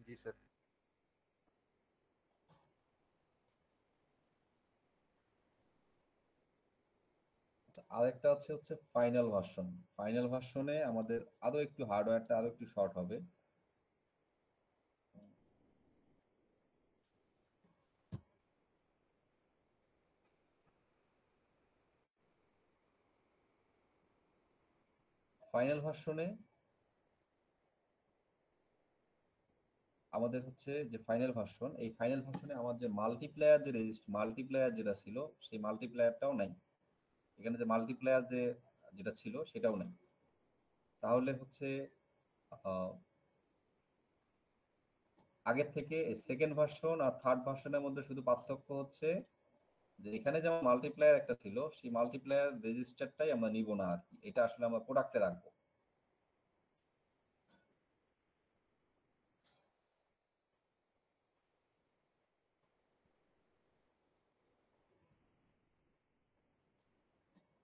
জি স্যার। আরেকটা হচ্ছে ফাইনাল ভার্সন। ফাইনাল ভার্সনে আমাদের আরো একটু হার্ডওয়্যারটা আরো একটু শর্ট হবে। ফাইনাল ভার্সনে আমাদের হচ্ছে যে ফাইনাল ভার্সন, এই ফাইনাল ভার্সনে আমার যে মাল্টিপ্লায়ার যেটা ছিল সেই মাল্টিপ্লায়ারটাও নাই। এখানে যে মাল্টিপ্লায়ার যেটা ছিল সেটাও নাই। তাহলে হচ্ছে আহ, আগের থেকে সেকেন্ড ভার্সন আর থার্ড ভার্সনের মধ্যে শুধু পার্থক্য হচ্ছে যে এখানে যেমন মাল্টিপ্লায়ার একটা ছিল, সেই মাল্টিপ্লায়ার রেজিস্টারটাই আমরা নিব না আর কি, এটা আসলে আমরা প্রোডাক্টে রাখবো।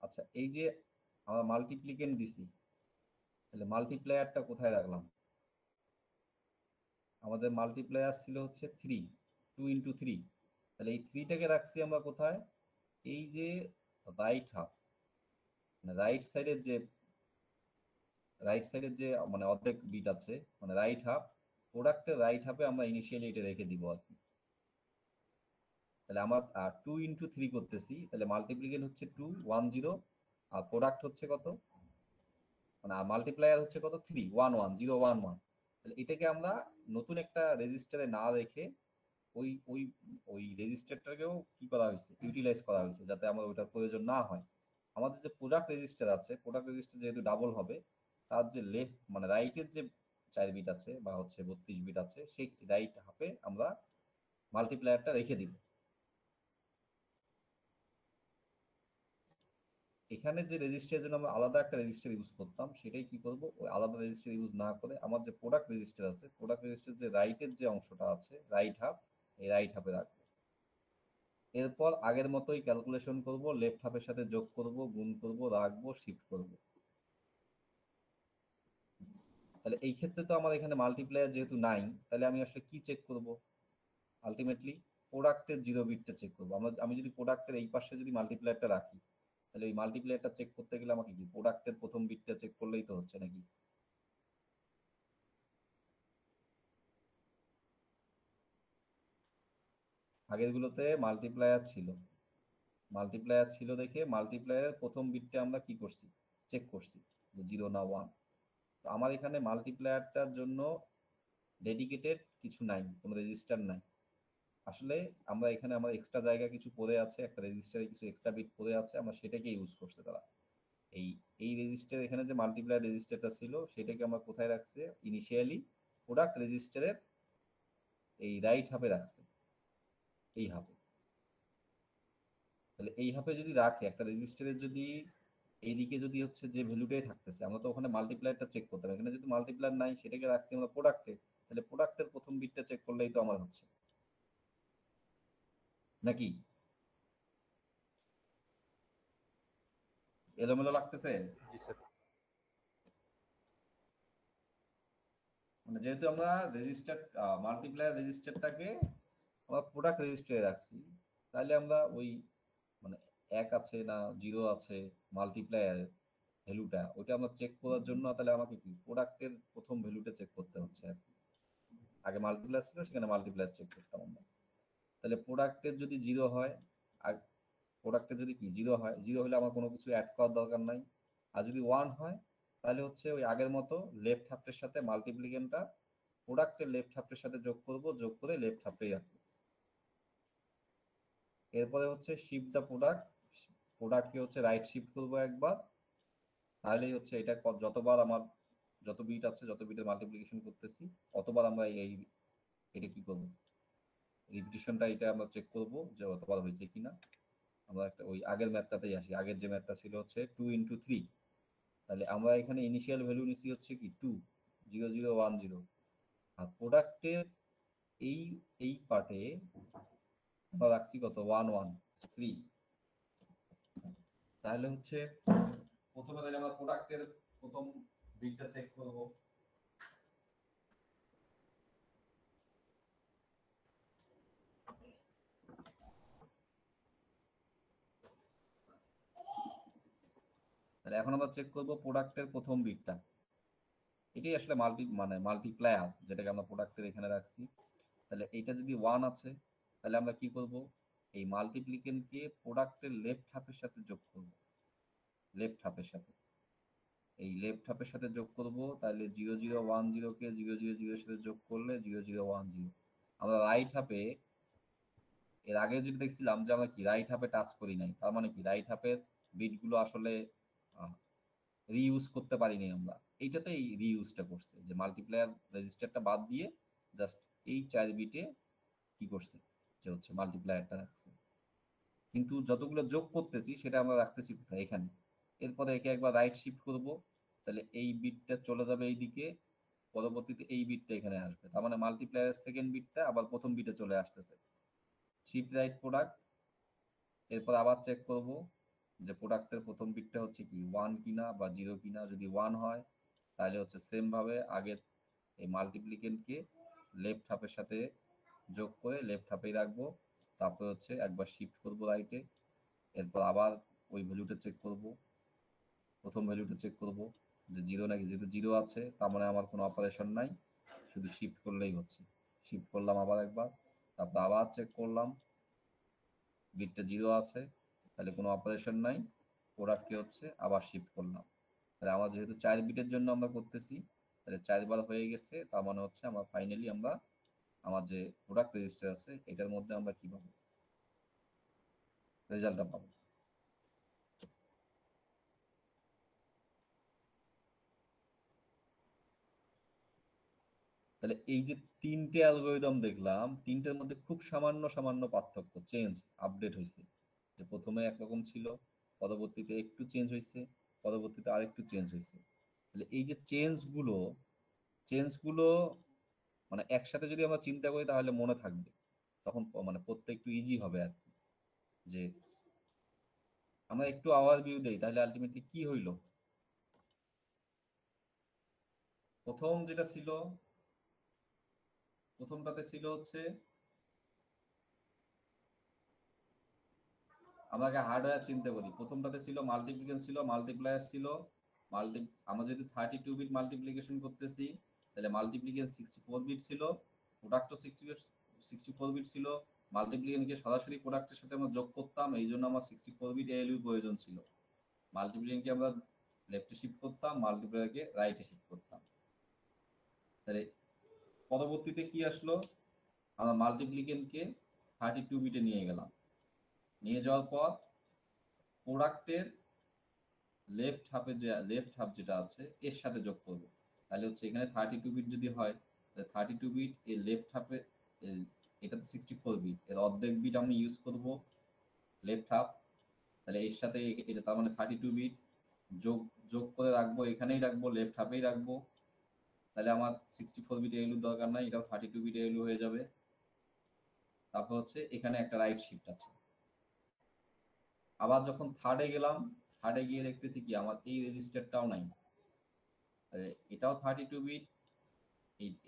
আচ্ছা, এই যে আমরা মাল্টিপ্লিকেন্ট দিছি, তাহলে মাল্টিপ্লায়ারটা কোথায় রাখলাম? আমাদের মাল্টিপ্লায়ার ছিল হচ্ছে 3, 2 × 3। তাহলে এই 3টাকে রাখছি আমরা কোথায়? এই যে রাইট হাফ, মানে রাইট সাইডের যে মানে অর্ধেক বিট আছে, মানে রাইট হাফ, প্রোডাক্টের রাইট হাফে আমরা ইনিশিয়ালি এটা রেখে দিব আর কি। তাহলে আমরা 2 × 3 করতেছি, তাহলে মাল্টিপ্লিকেন্ট হচ্ছে 2 1 0, আর প্রোডাক্ট হচ্ছে কত, মানে মাল্টিপ্লায়ার হচ্ছে কত, 3 1 1 0 1 1। তাহলে এটাকে আমরা নতুন একটা রেজিস্টারে না রেখে ওই ওই ওই রেজিস্টারটাকেও কি করা হয়েছে, ইউটিলাইজ করা হয়েছে, যাতে আমার ওইটার প্রয়োজন না হয়। আমাদের যে প্রোডাক্ট রেজিস্টার আছে, প্রোডাক্ট রেজিস্টার যেহেতু ডাবল হবে, তার যে লেফট মানে রাইটের যে 4 বিট আছে বা হচ্ছে 32 বিট আছে, সেই রাইট হাফে আমরা মাল্টিপ্লায়ারটা রেখে দিব। এখানে যে রেজিস্টারের জন্য আমরা আলাদা একটা রেজিস্টার ইউজ করতাম, সেটাই কি করব, ওই আলাদা রেজিস্টার ইউজ না করে আমার যে প্রোডাক্ট রেজিস্টার আছে, প্রোডাক্ট রেজিস্টার যে রাইটের যে অংশটা আছে, রাইট হাফ, এই রাইট হাফে রাখবো। এরপর আগের মতোই ক্যালকুলেশন করব, লেফট হাফের সাথে যোগ করব, গুণ করব, রাখবো, শিফট করব। তাহলে এই ক্ষেত্রে তো আমার এখানে মাল্টিপ্লায়ার যেহেতু নাই, তাহলে আমি আসলে কি চেক করব? আলটিমেটলি প্রোডাক্টের 0 বিটটা চেক করবো। আমি যদি প্রোডাক্টের এই পাশে যদি মাল্টিপ্লায়ারটা রাখি, তাহলে এই মাল্টিপ্লায়ারটা চেক করতে গেলে আমাকে কি প্রোডাক্টের প্রথম বিটটা চেক করলেই তো হচ্ছে নাকি? আগের গুলোতে মাল্টিপ্লায়ার ছিল দেখে মাল্টিপ্লায়ারের প্রথম বিটটা আমরা কি করছি, চেক করছি যে 0 না 1। তো আমার এখানে মাল্টিপ্লায়ারটার জন্য ডেডিকেটেড কিছু নাই, কোনো রেজিস্টার নাই। আসলে আমরা এখানে আমার এক্সট্রা জায়গা কিছু পড়ে আছে, একটা রেজিস্টারে কিছু এক্সট্রা বিট পড়ে আছে, আমরা সেটাকে ইউজ করছে তারা। এই এই রেজিস্টার, এখানে যে মাল্টিপ্লায়ার রেজিস্টারটা ছিল সেটাকে আমরা কোথায় রাখছে, ইনিশিয়ালি প্রোডাক্ট রেজিস্টারের এই রাইট হাফে রাখছে, এই হাফে। তাহলে এই হাফে যদি রাখে একটা রেজিস্টারের, যদি এইদিকে যদি হচ্ছে যে ভ্যালুটাই থাকতেছে, আমরা তো ওখানে মাল্টিপ্লায়ারটা চেক করতাম, এখানে যদি মাল্টিপ্লায়ার নাই সেটাকে রাখছি আমরা প্রোডাক্টে, তাহলে প্রোডাক্টের প্রথম বিটটা চেক করলেই তো আমার হচ্ছে নাকি? এলোমেলো লাগতেছে? জি স্যার। মানে যেহেতু আমরা রেজিস্টার মাল্টিপ্লায়ার রেজিস্টারটাকে আমরা প্রোডাক্ট রেজিস্টারে রাখছি, তাহলে আমরা ওই মানে 1 আছে না 0 আছে মাল্টিপ্লায়ার ভ্যালুটা, ওইটা আমরা চেক করার জন্য তাহলে আমাকে কি প্রোডাক্টের প্রথম ভ্যালুটা চেক করতে হচ্ছে আর কি। আগে মাল্টিপ্লায়ার ছিল, সেখানে মাল্টিপ্লায়ার চেক করতাম আমরা। তাহলে প্রোডাক্টের যদি 0 হয়, আর প্রোডাক্টে যদি কি 0 হয়, 0 হলে আমার কোনো কিছু অ্যাড করার দরকার নাই। আর যদি 1 হয়, তাহলে হচ্ছে ওই আগের মতো লেফট হাফের সাথে মাল্টিপ্লিকেন্টটা প্রোডাক্টের লেফট হাফের সাথে যোগ করব, যোগ করে লেফট হাফেই রাখবো। এরপরে হচ্ছে শিফট দ্য প্রোডাক্ট, প্রোডাক্টকে হচ্ছে রাইট শিফট করবো একবার, তাহলেই হচ্ছে এটা যতবার আমার যত বিট আছে, যত বিটের মাল্টিপ্লিকেশন করতেছি, অতবার আমরা এটা কি করবো, রিপিটিশনটা এটা আমরা চেক করব যে অতবার হয়েছে কিনা। আমরা একটা ওই আগের ম্যাথটাতেই আসি, আগের যে ম্যাথটা ছিল হচ্ছে 2 × 3। তাহলে আমরা এখানে ইনিশিয়াল ভ্যালু নিচ্ছি হচ্ছে কি 2 0 0 1 0, আর প্রোডাক্টের এই এই পার্টে আমরা রাখছি কত 1 1 3। তাহলে হচ্ছে প্রথমে তাহলে আমরা প্রোডাক্টের প্রথম বিটটা চেক করব। তাহলে এখন আমরা চেক করব প্রোডাক্টের প্রথম বিটটা। এটাই আসলে মাল্টিপ্লায়ার, যেটাকে আমরা প্রোডাক্টের এখানে রাখছি। তাহলে এইটা যদি 1 আছে, তাহলে আমরা কি করব, এই মাল্টিপ্লিকেন্টকে প্রোডাক্টের লেফট হাফের সাথে যোগ করব। লেফট হাফের সাথে, এই লেফট হাফের সাথে যোগ করব। তাহলে 0010 কে 000 এর সাথে যোগ করলে 0010। আমরা রাইট হাফে, এর আগে যেটা দেখছিলাম যে আমরা কি রাইট হাফে টাচ করি নাই, তার মানে কি রাইট হাফের বিটগুলো আসলে রিইউজ করতে পারিনি আমরা। এইটাতেই রিইউজটা করছে, যে মাল্টিপ্লায়ার রেজিস্টারটা বাদ দিয়ে জাস্ট এই 4 বিটে কি করছে, যে হচ্ছে মাল্টিপ্লায়ারটা রাখছে। কিন্তু যতগুলো যোগ করতেছি সেটা আমরা রাখতেছি কোথায়, এখানে। এরপরে একে একবার রাইট শিফট করব, তাহলে এই বিটটা চলে যাবে এইদিকে, পরবর্তীতে এই বিটটা এখানে আসবে। তার মানে মাল্টিপ্লায়ারের সেকেন্ড বিটটা আবার প্রথম বিটে চলে আসতেছে। শিফট রাইট প্রোডাক্ট, এরপর আবার চেক করব যে প্রোডাক্টের প্রথম বিটটা হচ্ছে কি 1 কিনা বা 0 কিনা। যদি 1 হয় তাহলে হচ্ছে সেম ভাবে আগের এই মাল্টিপ্লিকেন্টকে লেফট হাফের সাথে যোগ করে লেফট হাফেই রাখবো। তারপর হচ্ছে একবার শিফট করব রাইটে, এরপর আবার ওই ভ্যালুটা চেক করব, প্রথম ভ্যালুটা চেক করব যে 0 নাকি। যেহেতু 0 আছে তার মানে আমার কোনো অপারেশন নাই, শুধু শিফট করলেই হচ্ছে। শিফট করলাম আবার একবার, তারপর আবার চেক করলাম, বিটটা 0 আছে, তাহলে কোনো অপারেশন নাই, প্রোডাক্টকে হচ্ছে আবার শিফট করলাম। তাহলে আমার যেহেতু 4 বিটের জন্য আমরা করতেছি, তাহলে 4 বার হয়ে গেছে, তার মানে হচ্ছে আমরা ফাইনালি আমরা আমার যে প্রোডাক্ট রেজিস্টার আছে এটার মধ্যে আমরা কি পাবো, রেজাল্টটা পাবো। তাহলে এই যে তিনটে অ্যালগরিদম দেখলাম, তিনটের মধ্যে খুব সামান্য সামান্য পার্থক্য, চেঞ্জ, আপডেট হয়েছে। যে প্রথমে একরকম ছিল, পরবর্তীতে একটু চেঞ্জ হয়েছে, পরবর্তীতে আরেকটু চেঞ্জ হয়েছে। তাহলে এই যে চেঞ্জগুলো মানে একসাথে যদি আমরা চিন্তা করি তাহলে মনে থাকবে, তখন পড়তে একটু ইজি হবে আর কি। যে আমরা একটু ওভারভিউ দেই, তাহলে আলটিমেটলি কি হইলো। প্রথম যেটা ছিল, প্রথমটাতে ছিল হচ্ছে আমাকে হার্ডওয়্যার চিন্তা করি। প্রথমটাতে ছিল মাল্টিপ্লিকেশন, ছিল মাল্টিপ্লায়ার, ছিল আমরা যদি 32 বিট মাল্টিপ্লিকেশন করতেছি, তাহলে মাল্টিপ্লিকেশন 64 বিট ছিল, প্রোডাক্টও 64 বিট ছিল। মাল্টিপ্লিকেশনকে সরাসরি প্রোডাক্টের সাথে আমরা যোগ করতাম, এই জন্য আমার 64 বিট এএলইউ প্রয়োজন ছিল। মাল্টিপ্লিকেশনকে আমরা লেফটে শিফট করতাম, মাল্টিপ্লায়ারকে রাইটে শিফট করতাম। তাহলে পরবর্তীতে কি আসলো, আমরা মাল্টিপ্লিকেশনকে 32 বিটে নিয়ে গেলাম। নিয়ে যাওয়ার পর প্রোডাক্টের লেফট হাফ যেটা আছে এর সাথে যোগ করব। তাহলে হচ্ছে এখানে 32 বিট যদি হয়, তাহলে 32 বিট এর লেফট হাফে, এটা তো 64 বিট, এর অর্ধেক বিট আমি ইউজ করব লেফট হাফ। তাহলে এর সাথে এটা তার মানে 32 বিট যোগ যোগ করে রাখবো, এখানেই রাখবো, লেফট হাফেই রাখবো। তাহলে আমার 64 বিট এলইউ দরকার নাই, এটাও 32 বিট এলইউ হয়ে যাবে। তারপর হচ্ছে এখানে একটা রাইট শিফট আছে। আবার যখন থার্ডে গেলাম, থার্ডে গিয়ে দেখতেছি কি আমার এই রেজিস্টারটাও নাই, এটাও 32 বিট,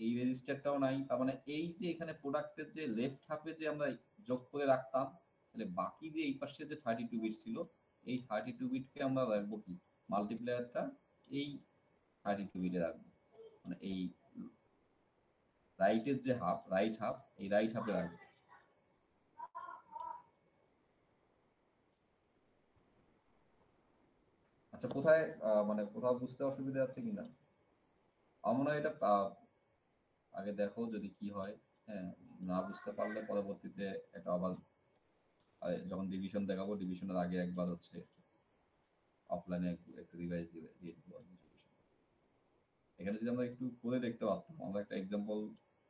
এই রেজিস্টারটাও নাই। তার মানে এই যে এখানে প্রোডাক্টের যে লেফট হাফে যে আমরা যোগ করে রাখতাম, তাহলে বাকি যে এই পাশে যে 32 বিট ছিল, এই 32 বিটকে আমরা রাখবো কি, মাল্টিপ্লায়ারটা এই 32 বিটে রাখবো। মানে এই রাইটের যে হাফ, রাইট হাফ, এই রাইট হাফে রাখবো। আচ্ছা, কোথায় কোথাও বুঝতে অসুবিধা আছে কিনা? আমার মনে হয় এটা আগে দেখো যদি কি হয়। হ্যাঁ, না বুঝতে পারলে পরবর্তীতে এটা আবার যখন ডিভিশন দেখাবো, ডিভিশনের আগে একবার হচ্ছে অফলাইনে একটু রিভাইজ দিয়ে দিবো। এখানে যদি আমরা একটু করে দেখতে পারতাম, আমরা একটা এক্সাম্পল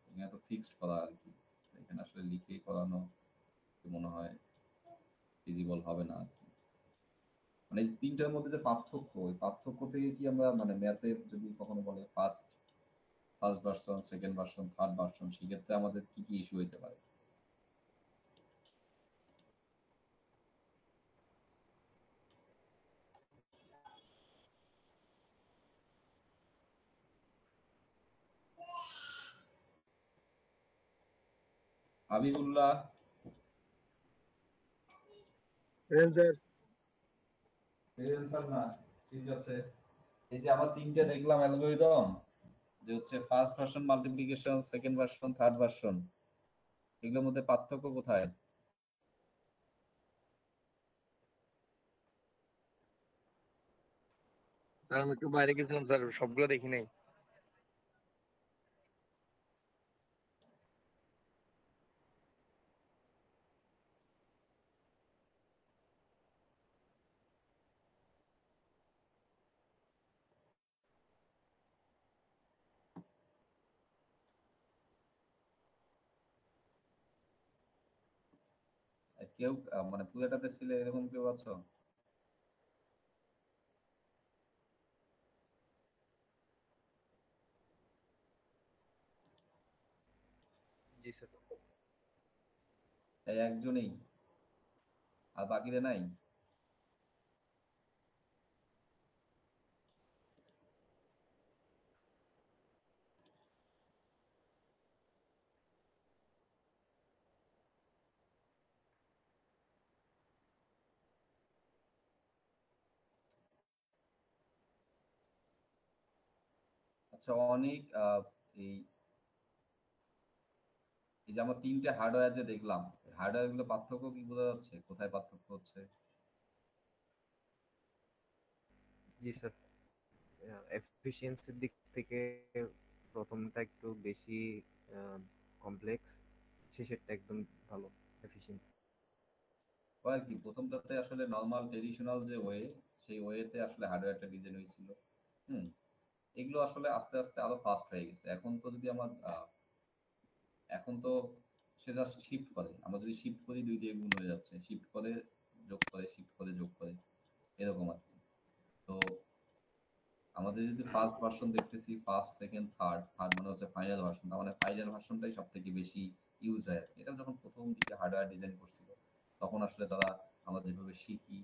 এখানে তো ফিক্সড করা আর কি, এখানে আসলে লিখেই করানো মনে হয় ফিজিবল হবে না আর কি। মানে এই তিনটার মধ্যে যে পার্থক্য, ওই পার্থক্য থেকে কি আমরা ম্যাথের যদি কখনো বলে first version, second version, third version, সেক্ষেত্রে আমাদের কি কি ইস্যু হইতে পারে? হাবিবুল্লাহ, স্যার অ্যান্সার না ঠিক আছে, এই যে আবার তিনটে দেখলাম অ্যালগরিদম, যে হচ্ছে first version multiplication, second version, third version, এগুলোর মধ্যে পার্থক্য কোথায়? স্যার আমি একটু বাইরে গেছিলাম স্যার, সবগুলো দেখি নাই। কেউ মানে পুরোটাতে ছিল এরকম কেউ আছো? জি স্যার। এই একজনেই, আর বাকিরা নাই? আচ্ছা অনেক এই এই যে আমরা তিনটে হার্ডওয়্যার যে দেখলাম, হার্ডওয়্যার গুলো পার্থক্য কি বোঝা যাচ্ছে, কোথায় পার্থক্য হচ্ছে? জি স্যার, এফিসিয়েন্সির দিক থেকে প্রথমটা একটু বেশি কমপ্লেক্স, শেষেরটা একদম ভালো এফিসিয়েন্ট। হয় কি, প্রথমটাতে আসলে নর্মাল ট্রেডিশনাল যে ওয়ে, সেই ওয়েতে আসলে হার্ডওয়্যারটা ডিজাইন হয়েছিল। হুম, এগুলো আসলে আস্তে আস্তে আরো ফাস্ট হয়ে গেছে। এখন তো যদি আমার এখন তো সে জাস্ট শিফট করে, আমরা যদি শিফট করি 2 দিয়ে গুণ হয়ে যাচ্ছে, শিফট করে যোগ করে, শিফট করে যোগ করে, এরকম আর কি। তো আমাদের যদি ফার্স্ট ভার্সন দেখতেছি, ফার্স্ট সেকেন্ড থার্ড, থার্ড মানে হচ্ছে ফাইনাল ভার্সন, তার মানে ফাইনাল ভার্সনটাই সব থেকে বেশি ইউজ হয় আর কি। এটা যখন প্রথম দিকে হার্ডওয়্যার ডিজাইন করছিল, তখন আসলে তারা আমরা যেভাবে শিখি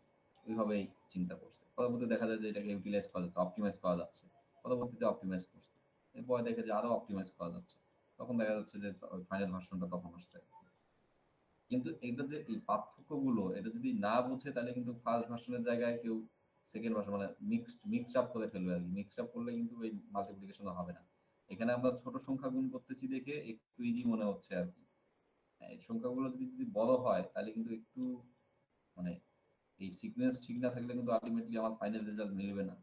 ওইভাবেই চিন্তা করছে। পরবর্তীতে দেখা যায় যে এটাকে ইউটিলাইজ করা যাচ্ছে, অপটিমাইজ করা যাচ্ছে, পরবর্তীতে অপটিমাইজ করছে, এরপরে দেখে যে আরো অপটিমাইজ করা যাচ্ছে, তখন দেখা যাচ্ছে যে ফাইনাল ভার্সনটা তখন আসছে। কিন্তু এটা যে এই পার্থক্যগুলো এটা যদি না বুঝে, তাহলে কিন্তু ফার্স্ট ভার্সনের জায়গায় কেউ সেকেন্ড ভার্সন মানে মিক্সড আপ করে ফেলবে আর কি। মিক্সড আপ করলে কিন্তু এই মাল্টিপ্লিকেশন হবে না। এখানে আমরা ছোট সংখ্যা গুণ করতেছি দেখে একটু ইজি মনে হচ্ছে আর কি। হ্যাঁ, এই সংখ্যাগুলো যদি যদি বড় হয়, তাহলে কিন্তু একটু মানে এই সিকোয়েন্স ঠিক না থাকলে কিন্তু আলটিমেটলি আমার ফাইনাল রেজাল্ট মিলবে না।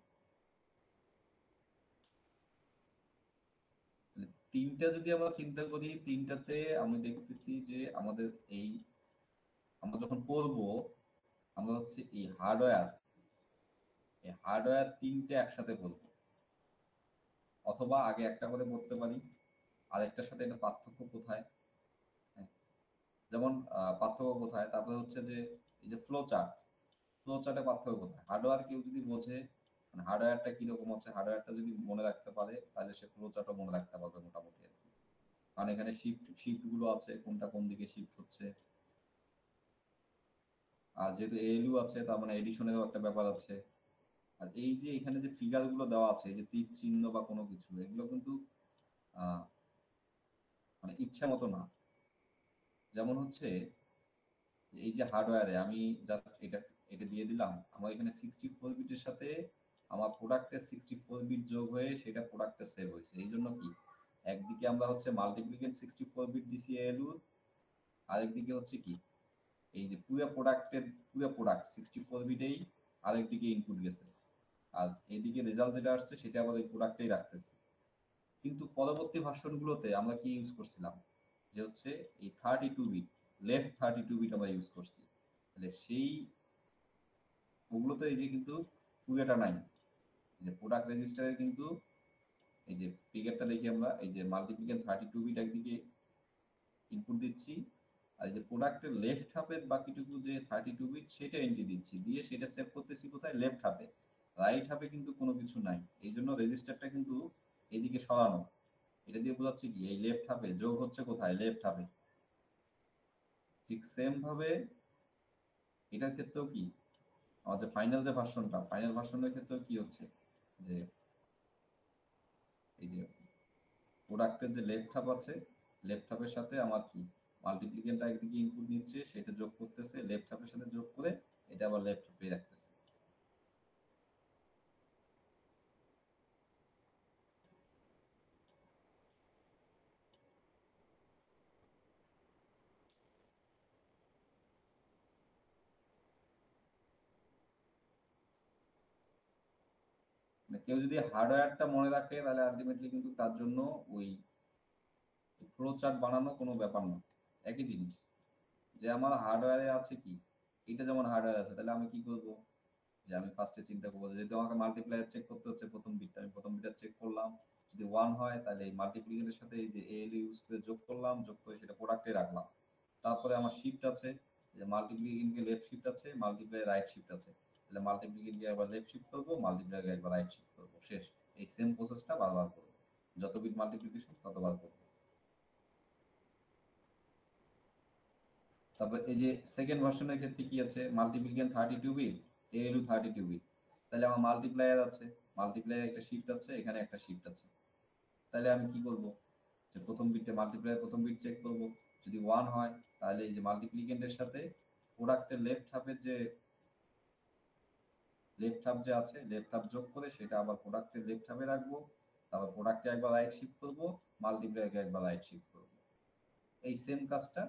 তাহলে তিনটা যদি আমরা চিন্তা করি, তিনটাতে আমি দেখতেছি যে আমাদের এই আমরা যখন পড়বো, আমরা হচ্ছে এই হার্ডওয়্যার তিনটে একসাথে বলবো, অথবা আগে একটা করে বলতে পারি, আরেকটার সাথে এটা পার্থক্য কোথায়। হ্যাঁ, যেমন পার্থক্য কোথায়, তারপরে হচ্ছে যে এই যে ফ্লো চার্টে পার্থক্য কোথায়। হার্ডওয়্যার কেউ যদি বোঝে, মানে হার্ডওয়্যারটা কিরকম আছে, হার্ডওয়্যারটা যদি মনে রাখতে পারে, তাহলে সে ফ্লো চার্টও মনে রাখতে পারবে মোটামুটি আর কি। কারণ এখানে শিফট গুলো আছে, কোনটা কোন দিকে শিফট হচ্ছে। আর যেহেতু এএলইউ আছে, তার মানে এডিশনেরও একটা ব্যাপার আছে। আর এই যে এখানে যে ফিগার গুলো দেওয়া আছে, এই যে তীর চিহ্ন বা কোনো কিছু, এগুলো কিন্তু আহ মানে ইচ্ছা মতো না। যেমন হচ্ছে এই যে হার্ডওয়্যারে আমি জাস্ট এটা এটা দিয়ে দিলাম, আমার এখানে 64 বিটের সাথে আমার প্রোডাক্টের 64 বিট যোগ হয়ে সেটা প্রোডাক্টে সেভ হয়েছে। এই জন্য কি, একদিকে আমরা হচ্ছে মাল্টিপ্লিকেন্ট 64 বিট দিছি এলুর, আরেকদিকে হচ্ছে কি এই যে পুরো প্রোডাক্ট 64 বিটেই আরেকদিকে ইনপুট গেছে, আর এইদিকে রেজাল্ট যেটা আসছে সেটা আবার ওই প্রোডাক্টেই রাখতেছে। কিন্তু পরবর্তী ভার্সনগুলোতে আমরা কি ইউজ করছিলাম, যে হচ্ছে এই 32 বিট, লেফট 32 বিট আমরা ইউজ করছি। তাহলে সেই ওগুলোতে এই যে কিন্তু পুরোটা নাই, যে প্রোডাক্ট রেজিস্টারে কিন্তু এই যে ফিগারটা দেখি আমরা, এই যে মাল্টিপ্লিকেন্ট 32 বিট একদিকে ইনপুট দিচ্ছি, আর এই যে প্রোডাক্টের লেফট হাফের বাকিটুকু যে 32 বিট সেটা এন্ট্রি দিচ্ছি, দিয়ে সেটা সেভ করতেছি কোথায়, লেফট হাফে। রাইট হাফে কিন্তু কোনো কিছু নাই, এই জন্য রেজিস্টারটা কিন্তু এইদিকে সরানো। এটা দিয়ে বোঝাচ্ছে কি, এই লেফট হাফে যোগ হচ্ছে কোথায়, লেফট হাফে। ঠিক সেম ভাবে এটার ক্ষেত্রেও কি, আমার যে ফাইনাল ভার্সনের ক্ষেত্রেও কি হচ্ছে, যে এই যে প্রোডাক্টের যে লেফট হাফ আছে, লেফট হাফের সাথে আমার কি মাল্টিপ্লিকেন্টটা একদিকে ইনপুট নিচ্ছে, সেটা যোগ করতেছে লেফট হাফের সাথে যোগ করে, এটা আবার লেফট হাফে রাখতেছে। মানে কেউ যদি হার্ডওয়্যারটা মনে রাখে তাহলে আলটিমেটলি কিন্তু তার জন্য ওই ফ্লো চার্ট বানানো কোনো ব্যাপার না। একই জিনিস, যে আমার হার্ডওয়্যারে আছে কি, এটা যেমন হার্ডওয়্যার আছে, তাহলে আমি কি করব, যে আমি ফার্স্টে চিন্তা করবো যে যেহেতু আমাকে মাল্টিপ্লায়ার চেক করতে হচ্ছে প্রথম বিটটা, আমি প্রথম বিটটা চেক করলাম, যদি 1 হয় তাহলে এই মাল্টিপ্লিকেশনের সাথে এই যে এএলইউ ইউজ করে যোগ করলাম, যোগ করে সেটা প্রোডাক্টে রাখলাম। তারপরে আমার শিফট আছে, যে মাল্টিপ্লিকেশনকে লেফট শিফট আছে, মাল্টিপ্লাই রাইট শিফট আছে, তাহলে মাল্টিপ্লিকেশনকে একবার লেফট শিফট করবো, মাল্টিপ্লাইকে একবার রাইট শিফট করবো, শেষ। এই সেম প্রসেসটা বারবার করবো, যত বিট মাল্টিপ্লিকেশন ততবার করবো। তারপর এই যে সেকেন্ড ভার্সনের ক্ষেত্রে কি আছে, মাল্টিপ্লিকেশন 32 বিট, এএলইউ 32 বিট, তাহলে আমার মাল্টিপ্লায়ার আছে, মাল্টিপ্লায়ার একটা শিফট আছে, এখানে একটা শিফট আছে, তাহলে আমি কি করব, যে প্রথম বিটে মাল্টিপ্লায়ার প্রথম বিট চেক করব, যদি 1 হয় তাহলে এই যে মাল্টিপ্লিকেন্টের সাথে প্রোডাক্টের লেফট হাফের যে লেফট হাফ যে আছে, লেফট হাফ যোগ করে সেটা আবার প্রোডাক্টের লেফট হাফে রাখবো, তারপর প্রোডাক্টে একবার রাইট শিফট করব, মাল্টিপ্লায়ারকে একবার রাইট শিফট করব, এই সেম কাজটা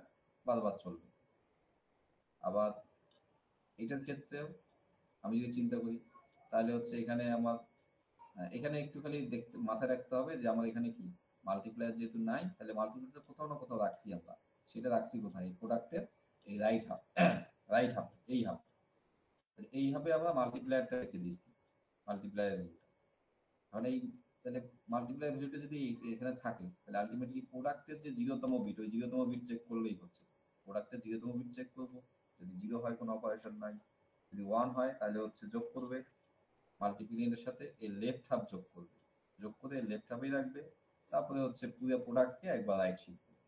বারবার চলবে। আবার এটার ক্ষেত্রেও আমি যদি চিন্তা করি তাহলে হচ্ছে এখানে আমার এখানে একটু খালি দেখতে মাথায় রাখতে হবে যে আমার এখানে কি মাল্টিপ্লায়ার যেহেতু নাই, তাহলে মাল্টিপ্লায়ার কোথাও না কোথাও রাখছি আমরা, সেটা রাখছি কোথায়, প্রোডাক্টের এই রাইট হাফ, রাইট হাফ, এই হাফ, এই হাফে আমরা মাল্টিপ্লায়ারটা রেখে দিচ্ছি, মাল্টিপ্লায়ার ভ্যালুটা। কারণ এই তাহলে মাল্টিপ্লায়ার ভ্যালুটা যদি এখানে থাকে তাহলে আলটিমেটলি প্রোডাক্টের যে 0তম বিট, ওই 0তম বিট চেক করলেই হচ্ছে, প্রোডাক্টের 0তম বিট চেক করবো, যদি 0 হয় কোনো অপারেশন নাই, যদি 1 হয় তাহলে হচ্ছে যোগ করবে, মাল্টিপ্লিকেশনের সাথে এই লেফট হাফ যোগ করবে, যোগ করে লেফট হাফেই রাখবে, তারপরে হচ্ছে পুরো প্রোডাক্টকে একবার রাইট শিফট করবে।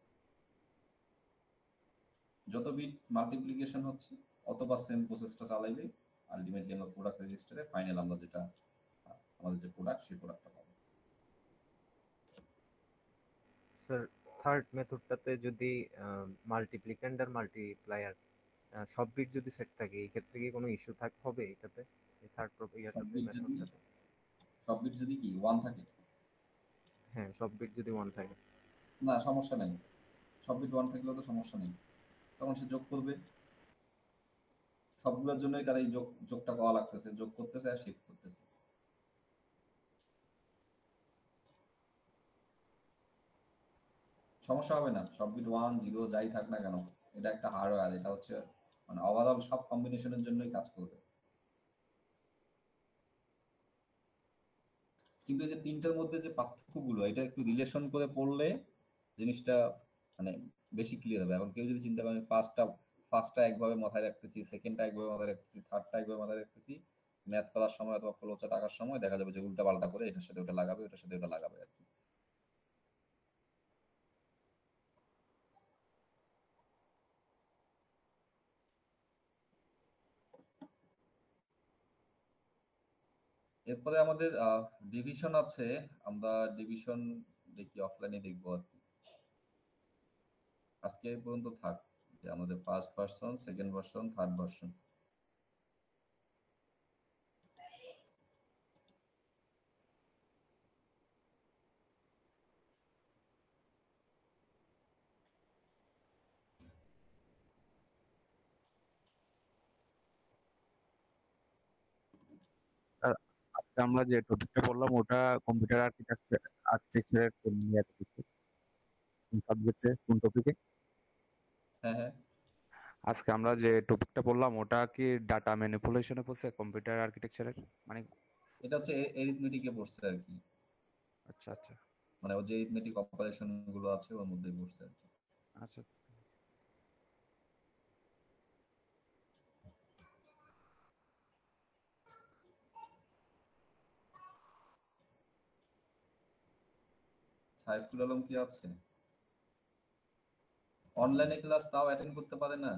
যত বিট মাল্টিপ্লিকেশন হচ্ছে অতবার সেম প্রসেসটা চালাইলে আলটিমেটলি আমরা প্রোডাক্ট রেজিস্টারে ফাইনাল আমরা যেটা আমাদের যে প্রোডাক্ট সেই প্রোডাক্টটা পাবো। স্যার থার্ড মেথডটাতে যদি মাল্টিপ্লিক্যান্ড আর মাল্টিপ্লায়ার সব বিট যদি সেট থাকে, এই ক্ষেত্রে কি কোনো ইস্যু হবে এটাতে, এই থার্ড সব বিট যদি মেথডটাতে? সব বিট যদি কি 1 থাকে, হ্যাঁ, সব বিট যদি 1 থাকে। না সমস্যা নেই, সব বিট 1 থাকলেও তো সমস্যা নেই, তখন সে যোগ করবে, সবগুলোর জন্যই তার এই যোগটা করা লাগতেছে, যোগ করতেছে আর শিফট করতেছে। সমস্যা হবে না, সব বিট 1 0 যাই থাক না কেন, এটা একটা হার্ডওয়্যার, এটা হচ্ছে মানে ওভারঅল সব কম্বিনেশনের জন্যই কাজ করবে। কিন্তু এই যে তিনটার মধ্যে যে পার্থক্যগুলো, এটা একটু রিলেশন করে পড়লে জিনিসটা মানে বেশি ক্লিয়ার হবে। এখন কেউ যদি চিন্তা করে ফার্স্টটা একভাবে মাথায় রাখতেছি, সেকেন্ডটা একভাবে মাথায় রাখতেছি, থার্ডটা একভাবে মাথায় রাখতেছি, ম্যাথ করার সময় অথবা ফ্লোচার্ট আঁকার সময় দেখা যাবে যে উল্টা পাল্টা করে এটার সাথে ওটা লাগাবে, ওটার সাথে ওটা লাগাবে আর কি। এরপরে আমাদের ডিভিশন আছে, আমরা ডিভিশন দেখি অফলাইনে দেখবো আর কি। আজকে এই পর্যন্ত থাক, যে আমাদের first version, second version, third version. আর আজকে আমরা যে টপিকটা পড়লাম ওটা কম্পিউটার আর্কিটেকচারের নিয়ে কোন সাবজেক্টে, কোন টপিকে? হ্যাঁ হ্যাঁ, আজকে আমরা যে টপিকটা পড়লাম ওটা কি ডাটা ম্যানিপুলেশনে পড়ছে কম্পিউটার আর্কিটেকচারের, মানে? এটা হচ্ছে এরিথমেটিকে পড়ছে আর কি, আচ্ছা আচ্ছা মানে ওর যে এরিথমেটিক অপারেশন গুলো আছে ওর মধ্যেই পড়ছে আর কি। আচ্ছা। সাইফুল আলম কি আছে অনলাইনে? ক্লাস তাও অ্যাটেন্ড করতে পারে না।